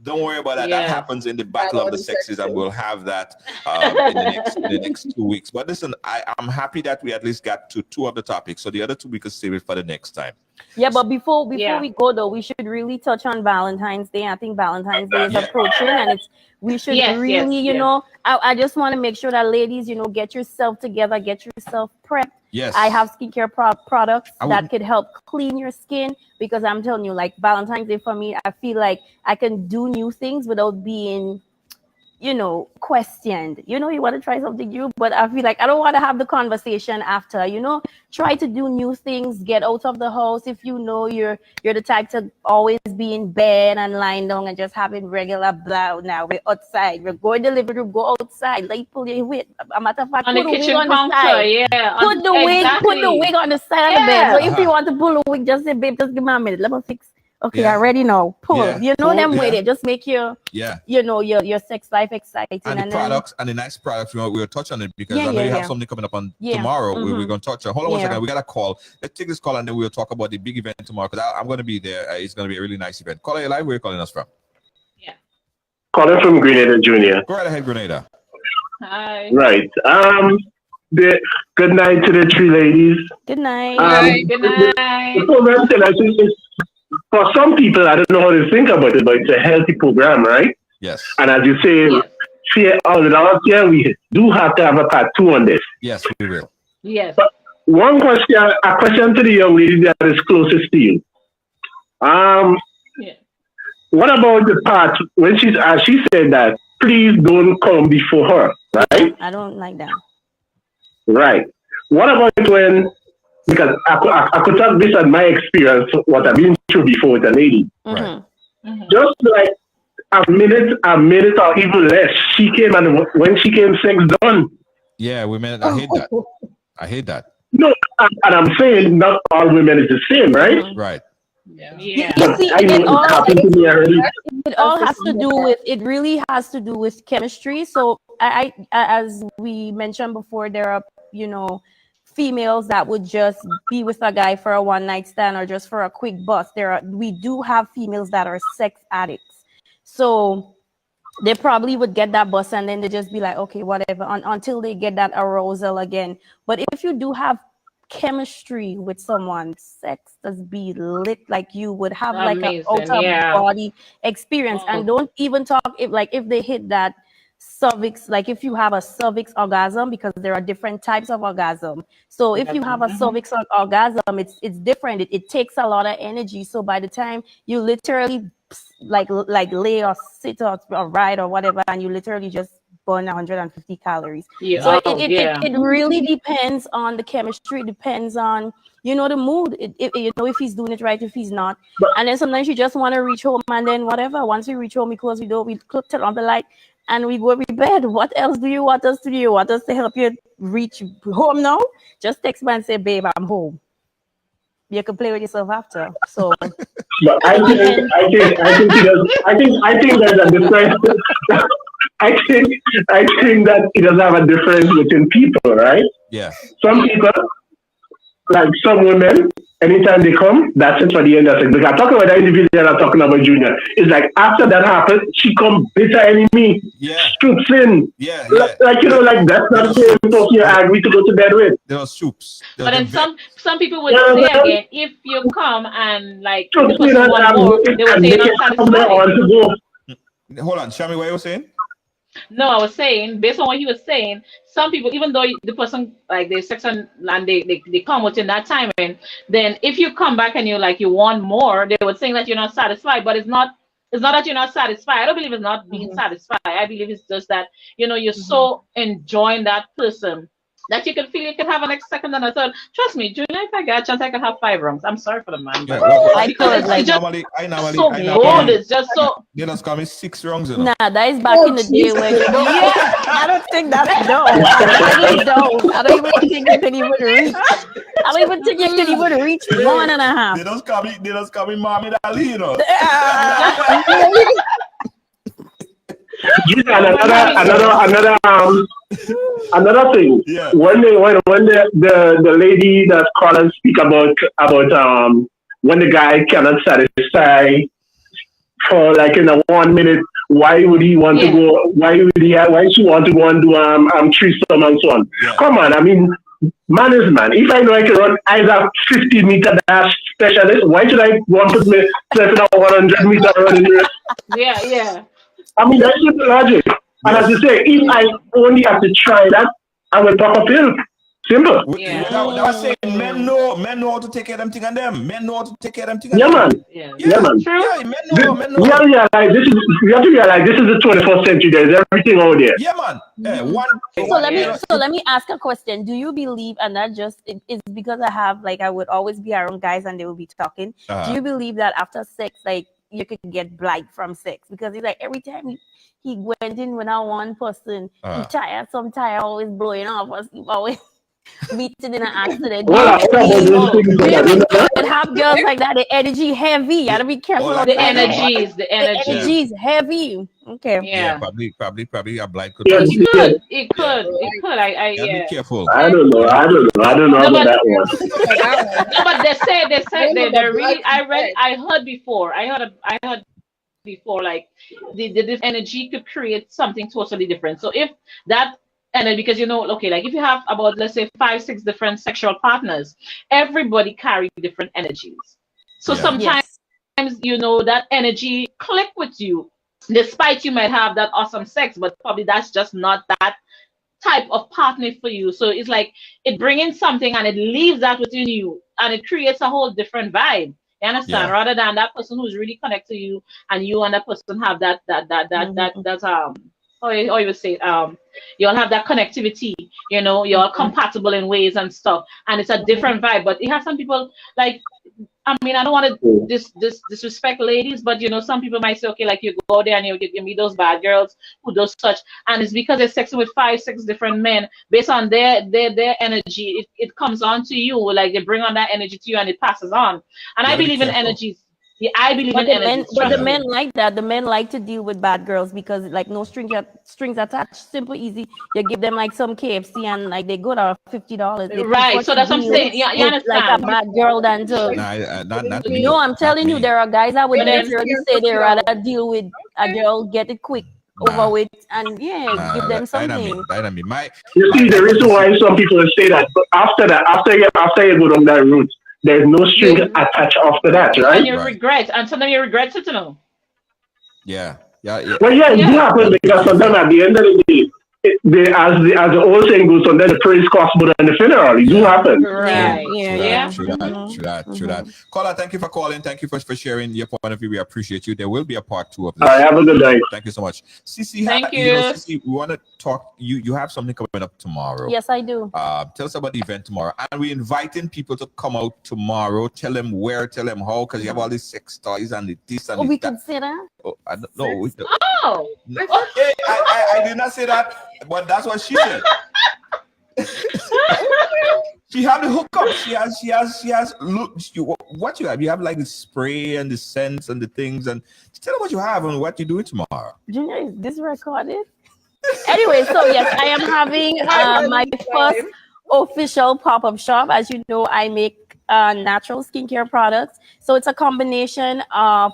Don't worry about that. That happens in the battle of the sexes, and we'll have that in the next 2 weeks. But listen, I'm happy that we at least got to 2 of the topics. So the other 2 we could save it for the next time. Yeah, but before we go though, we should really touch on Valentine's Day. I think Valentine's Day is approaching, and we should you know, I just want to make sure that ladies, you know, get yourself together, get yourself prepped. Yes. I have skincare products that could help clean your skin, because I'm telling you, like Valentine's Day for me, I feel like I can do new things without being, you know, questioned. You know, you want to try something new, but I feel like I don't want to have the conversation after. You know, try to do new things, get out of the house. If you know you're the type to always be in bed and lying down and just having regular blah. Now we're outside. We're going to the living room. Go outside. Like pull your wig. A matter of fact, on the kitchen counter. Put the wig on the side of the bed. So if you want to pull a wig, just say, babe, just give me a minute. Let me fix. Okay, I already know. Pull. You know them with it. Just make your you know your sex life exciting. And the products and the nice products, we'll touch on it, because I know you have something coming up on tomorrow. We're going to touch on. Hold on 1 second. We got a call. Let's take this call, and then we'll talk about the big event tomorrow, because I'm going to be there. It's going to be a really nice event. Caller, you live. Where are you calling us from? Calling from Grenada, Junior. Go right ahead, Grenada. Hi. Right. Good night to the 3 ladies. Good night. Good night. The program, I think, is, for some people, I don't know how to think about it, but it's a healthy program, right? Yes. And as you say, we do have to have a part 2 on this. Yes, we will. Yes. But a question to the young lady that is closest to you. What about the part when she said that please don't come before her, right? I don't like that. Right. What about when, because I could talk this on my experience, what I've been through before with a lady. Right. Just like a minute or even less, she came, and when she came, sex done. Yeah, women, I hate that. I hate that. No, and I'm saying not all women is the same, right? Right. Yeah. But See, I know it happened to me already. It all has to do with, it really has to do with chemistry. So I as we mentioned before, there are, you know, females that would just be with a guy for a one night stand or just for a quick bust. We do have females that are sex addicts. So they probably would get that bust and then they just be like, okay, whatever, until they get that arousal again. But if you do have chemistry with someone, sex does be lit, like you would have like an out of body experience. And don't even talk if they hit that cervix, like if you have a cervix orgasm, because there are different types of orgasm. So if you have a cervix orgasm, it's different. It takes a lot of energy. So by the time you literally like lay or sit or ride or whatever, and you literally just burn 150 calories. So it really depends on the chemistry. It depends on, you know, the mood. You know, if he's doing it right, if he's not. And then sometimes you just want to reach home, and then whatever. Once we reach home, we close the door, we turn on the light, and we go to bed. What else do you want us to do? You want us to help you reach home now? Just text me and say, babe, I'm home. You can play with yourself after. So but I think there's a difference. I think that it does have a difference between people, right? Yeah. Some people, like some women, anytime they come, that's it for the end of it. Because I'm talking about that individual that I'm talking about, Junior. It's like after that happens, she comes bitter enemy. Yeah. Stoops in. Yeah. Like, you know, like that's not the same person you agree to go to bed with. There are soups. But then some people would say again, if you come and like they would say you're not satisfied. Hold on, Shami, what you were saying? No, I was saying, based on what he was saying, some people, even though the person, like, they sex and they come within that time, and then if you come back and you're like, you want more, they would say that you're not satisfied, but it's not that you're not satisfied. I don't believe it's not being satisfied. I believe it's just that, you know, you're so enjoying that person that you can feel you can have a next second and a third. Trust me, Junior, if I get a chance, I can have 5 rooms. I'm sorry for the man. Yeah, it's just so. You know, it's coming 6 rounds. You know? Nah, that is back in the day when I don't think that's no. I don't even think you can even reach. I don't even think you can even reach 1.5. They just come in mommy that you know. Another thing. Yeah. When the lady that called and speak about when the guy cannot satisfy for like in a 1 minute. Why would he want to go? Why she want to go and do threesome and so on? Yeah. Come on, I mean, man is man. If I know I can run either 50-meter dash specialist, why should I want to put myself in a 100-meter running race? Yeah. I mean, that's just the logic. And as you say, if I only have to try that, I will pop a pill. Simple. Yeah. That was saying men know how to take care of them thing and them. Men know how to take care of them thing and them. Man. Yeah, man. True. Yeah, men know. We have to realize this is the 21st century. There's everything out there. Yeah, man. So let me ask a question. Do you believe, and that just is because I would always be around guys and they will be talking. Do you believe that after sex, like you could get blight from sex? Because it's like every time he went in without one person, he tired, always blowing off us, always meeting in an accident. You have girls like that, the energy heavy. You gotta be careful of the energies. The energy's heavy. Okay. Yeah, probably a blight could. It could. Be careful. I don't know about that one. No, but they said they're really. I heard before, like the energy could create something totally different. So if that. And then because like if you have about, let's say, 5-6 different sexual partners, everybody carry different energies. So sometimes, that energy click with you, despite you might have that awesome sex, but probably that's just not that type of partner for you. So it's like it brings in something and it leaves that within you and it creates a whole different vibe. You understand? Yeah. Rather than that person who's really connected to you and you and that person have that how you would say you all have that connectivity, you're compatible in ways and stuff, and it's a different vibe. But you have some people like, I mean, I don't want to disrespect ladies, but some people might say, okay, like you go there and you meet those bad girls who does such, and it's because they're sexing with 5-6 different men based on their energy. It comes on to you, like they bring on that energy to you and it passes on. And I believe in energies. Yeah, I believe in energy. But the men like that. The men like to deal with bad girls because like no strings attached. Simple, easy. You give them like some KFC and like they go to $50. Right. So that's what I'm saying. Yeah, you understand. Like a bad girl than to. No, I'm telling you, there are guys that would necessarily say they rather deal with a girl, get it quick, over with, and give them something. You see, the reason why some people say that, but after you go down that route, there's no string attached after that, right? And you regret, and sometimes you regret it, Yeah. Well, it do happen because sometimes at the end of the day, as the old saying goes, sometimes the praise costs more than the funeral. It do happen. Right. True that. Caller, thank you for calling. Thank you for sharing your point of view. We appreciate you. There will be a part 2 of this. All right, have a good day. Thank you so much. Cici, thank you. Cici, we want to talk. You have something coming up tomorrow. Yes, I do. Tell us about the event tomorrow. And we're inviting people to come out tomorrow. Tell them where, tell them how, because you have all these sex toys and the this and we can say that? Oh, I don't know. No. I did not say that. But that's what she said. She have the hookup. She has. Look, what you have? You have like the spray and the scents and the things. And tell them what you have and what you're doing tomorrow. Junior, is this recorded? Anyway, so yes, I am having my first official pop-up shop. As you know, I make natural skincare products. So it's a combination of,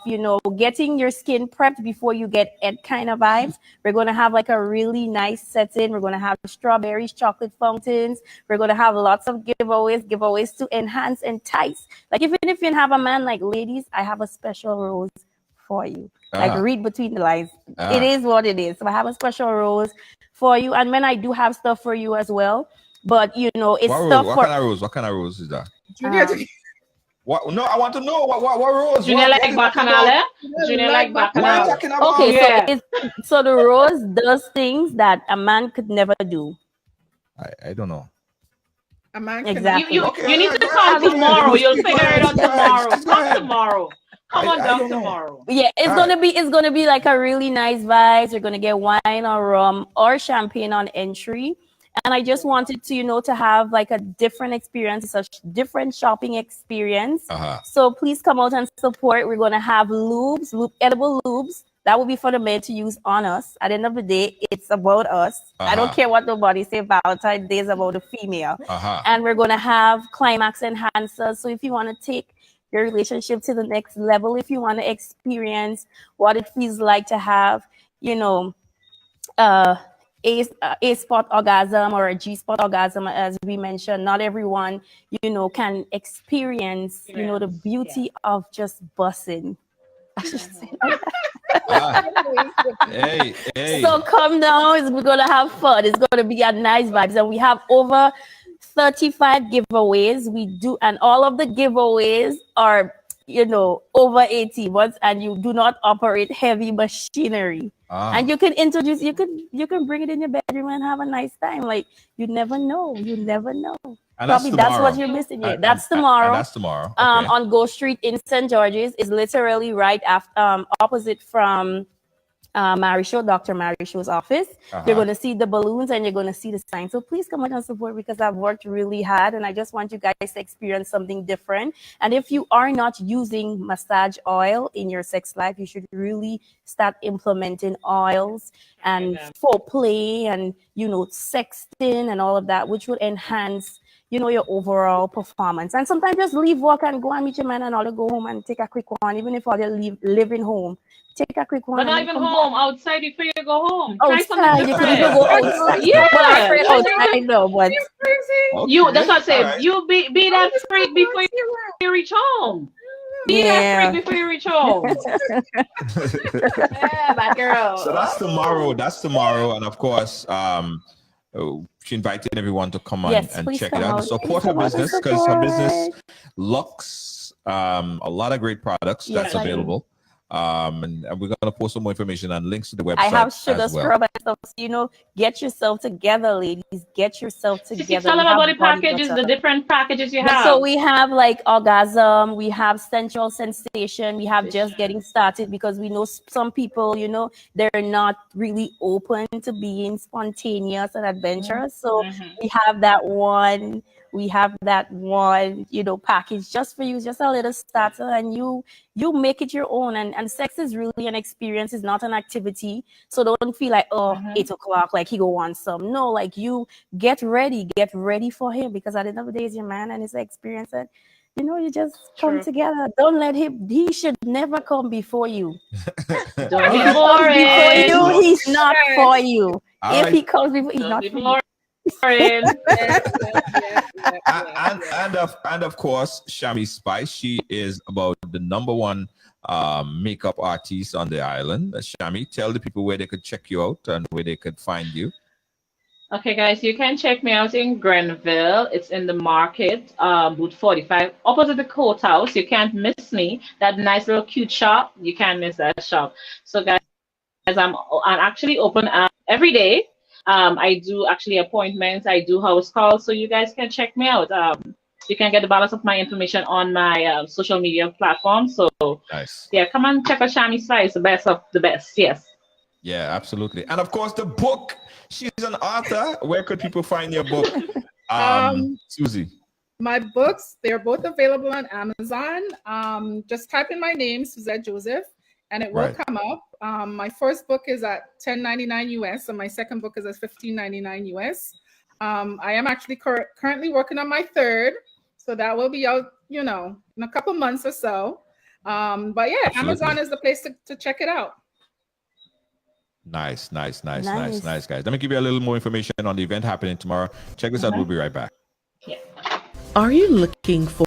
getting your skin prepped before you get it kind of vibes. We're going to have like a really nice setting. We're going to have strawberries, chocolate fountains. We're going to have lots of giveaways to enhance and entice. Like even if you have a man, like ladies, I have a special rose for you. Like read between the lines. It is what it is. So I have a special rose for you. And then I do have stuff for you as well. But it's stuff for... What kind of rose is that? What? No, I want to know what rose. Junior like bacchanal. Junior like bacchanal. Okay, so the rose does things that a man could never do. I don't know. A man exactly. You need to come tomorrow. You'll figure it out tomorrow. Come tomorrow. Come on down tomorrow. Yeah, it's gonna be like a really nice vibe. You're gonna get wine or rum or champagne on entry. And I just wanted to, to have like a different experience, a different shopping experience. So please come out and support. We're going to have edible lubes. That will be for the men to use on us. At the end of the day, it's about us. I don't care what nobody say. Valentine's Day is about the female. And we're going to have climax enhancers. So if you want to take your relationship to the next level, if you want to experience what it feels like to have, a spot orgasm or a G spot orgasm, as we mentioned, not everyone, can experience, the beauty of just bussing. I should say Hey. So come down. We're going to have fun. It's going to be a nice vibes. And we have over 35 giveaways. We do, and all of the giveaways are, over 80 months, and you do not operate heavy machinery. And you can introduce, you can bring it in your bedroom and have a nice time. Like, you never know. And Probably that's what you're missing. That's tomorrow. That's tomorrow. Okay. On Go Street in St. George's. Is literally right after, opposite from Dr. Marishow's office. You're going to see the balloons and you're going to see the sign. So please come out and support, because I've worked really hard and I just want you guys to experience something different. And if you are not using massage oil in your sex life, you should really start implementing oils and foreplay and, sexting and all of that, which would enhance your overall performance. And sometimes just leave work and go and meet your man and all, go home and take a quick one, even if all you're living home. Take a quick one. But not even home, outside before you go home. Outside, you can even go outside. Yeah. Outside, no, but you, that's what I said. Okay. You be that freak before you reach home. Be that freak before you reach home. Yeah, my girl. So that's tomorrow. And of course, she invited everyone to come on and check it out. Support her business, because her business looks a lot of great products that's available. And we're gonna post some more information and links to the website. I have sugar scrub and stuff. So, get yourself together, ladies. Get yourself together. Tell them about the packages, the different packages you have. So we have like orgasm, we have sensual sensation, we have just getting started, because we know some people, they're not really open to being spontaneous and adventurous. So we have that one. Package just for you, just a little starter, and you make it your own. And sex is really an experience, it's not an activity. So don't feel like 8 o'clock, like he go want some. No, like, you get ready for him, because at the end of the day, it's your man and it's an experience that you just come together. Don't let him. He should never come before you. Don't be boring. Before you, he's not for you. If he comes before, he's not for you. And of course, Shami Spice, she is about the #1 makeup artist on the island. Shami, tell the people where they could check you out and where they could find you. Okay, guys, you can check me out in Grenville. It's in the market, booth 45, opposite the courthouse. You can't miss me. That nice little cute shop. You can't miss that shop. So, guys, I'm actually open every day. I do actually appointments. I do house calls, so you guys can check me out. You can get the balance of my information on my social media platform. So nice. Yeah, come and check out Shami Spice, the best of the best. Yes. Yeah, absolutely. And of course, the book. She's an author. Where could people find your book, Susie? My books, they're both available on Amazon. Just type in my name, Suzette Joseph, and it will come up. My first book is at $10.99 US, and my second book is at $15.99 US. I am actually currently working on my third, so that will be out, in a couple months or so. But yeah, absolutely. Amazon is the place to check it out. Nice, guys. Let me give you a little more information on the event happening tomorrow. Check this out. We'll be right back. Yeah. Are you looking for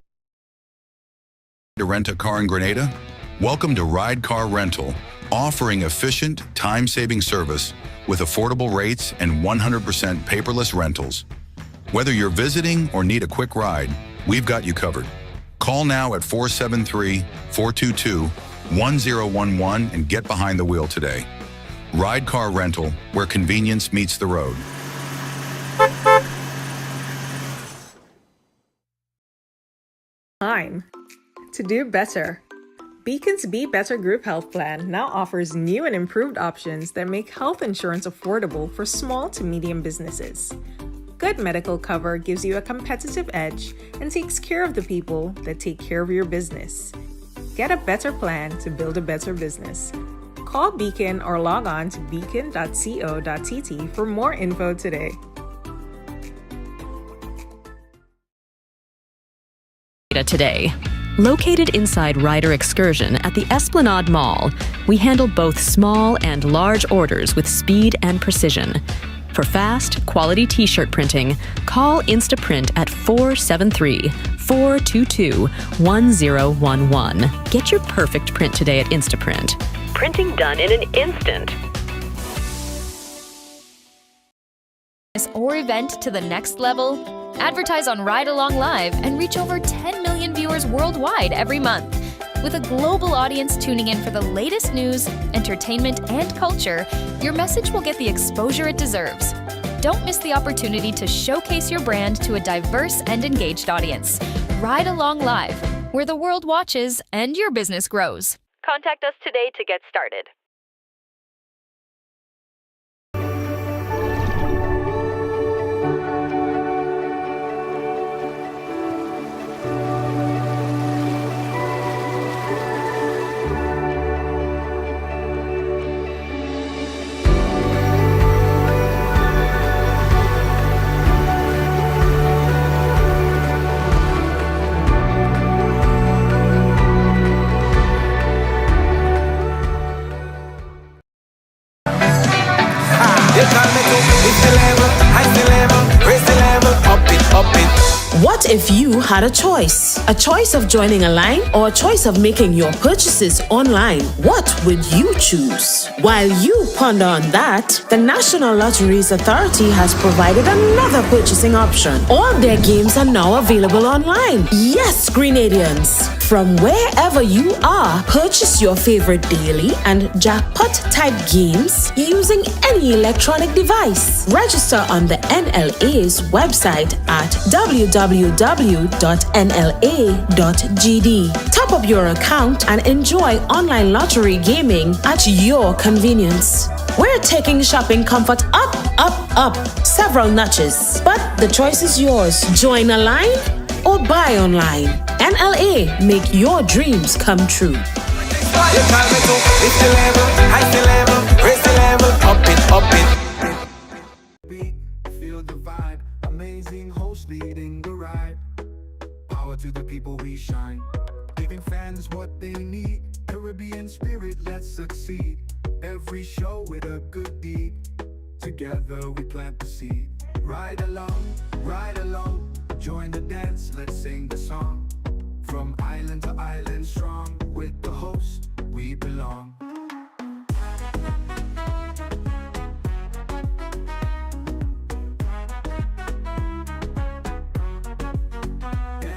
to rent a car in Grenada? Welcome to Ride Car Rental, offering efficient, time-saving service with affordable rates and 100% paperless rentals. Whether you're visiting or need a quick ride, we've got you covered. Call now at 473-422-1011 and get behind the wheel today. Ride Car Rental, where convenience meets the road. Time to do better. Beacon's Be Better Group Health Plan now offers new and improved options that make health insurance affordable for small to medium businesses. Good medical cover gives you a competitive edge and takes care of the people that take care of your business. Get a better plan to build a better business. Call Beacon or log on to beacon.co.tt for more info today. Today. Located inside Rider Excursion at the Esplanade Mall, we handle both small and large orders with speed and precision. For fast, quality t-shirt printing, call Instaprint at 473-422-1011. Get your perfect print today at Instaprint. Printing done in an instant. Or event to the next level? Advertise on Ridealong Live and reach over 10 million viewers worldwide every month. With a global audience tuning in for the latest news, entertainment, and culture, your message will get the exposure it deserves. Don't miss the opportunity to showcase your brand to a diverse and engaged audience. Ridealong Live, where the world watches and your business grows. Contact us today to get started. What if you had a choice? A choice of joining a line or a choice of making your purchases online? What would you choose? While you ponder on that, the National Lotteries Authority has provided another purchasing option. All their games are now available online. Yes, Grenadians! From wherever you are, purchase your favorite daily and jackpot type games using any electronic device. Register on the NLA's website at www.nla.gd. Top up your account and enjoy online lottery gaming at your convenience. We're taking shopping comfort up, several notches. But the choice is yours. Join a line or buy online. NLA, make your dreams come true. Feel the vibe, amazing host leading the ride. Power to the people, we shine, giving fans what they need. Caribbean spirit, let's succeed. Every show with a good deed. Together we plant the seed. Ride along, join the dance, let's sing the song. From island to island strong, with the host, we belong.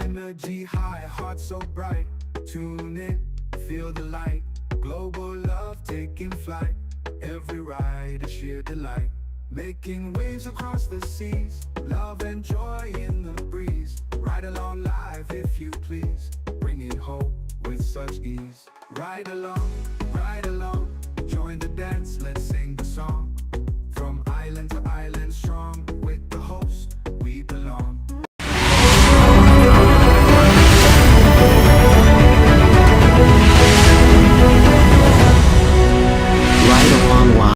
Energy high, heart so bright. Tune in, feel the light. Global love taking flight. Every ride a sheer delight. Making waves across the seas. Love and joy in the breeze. Ride along live if you please. Bringing hope with such ease. Ride along, join the dance, let's sing the song. From island to island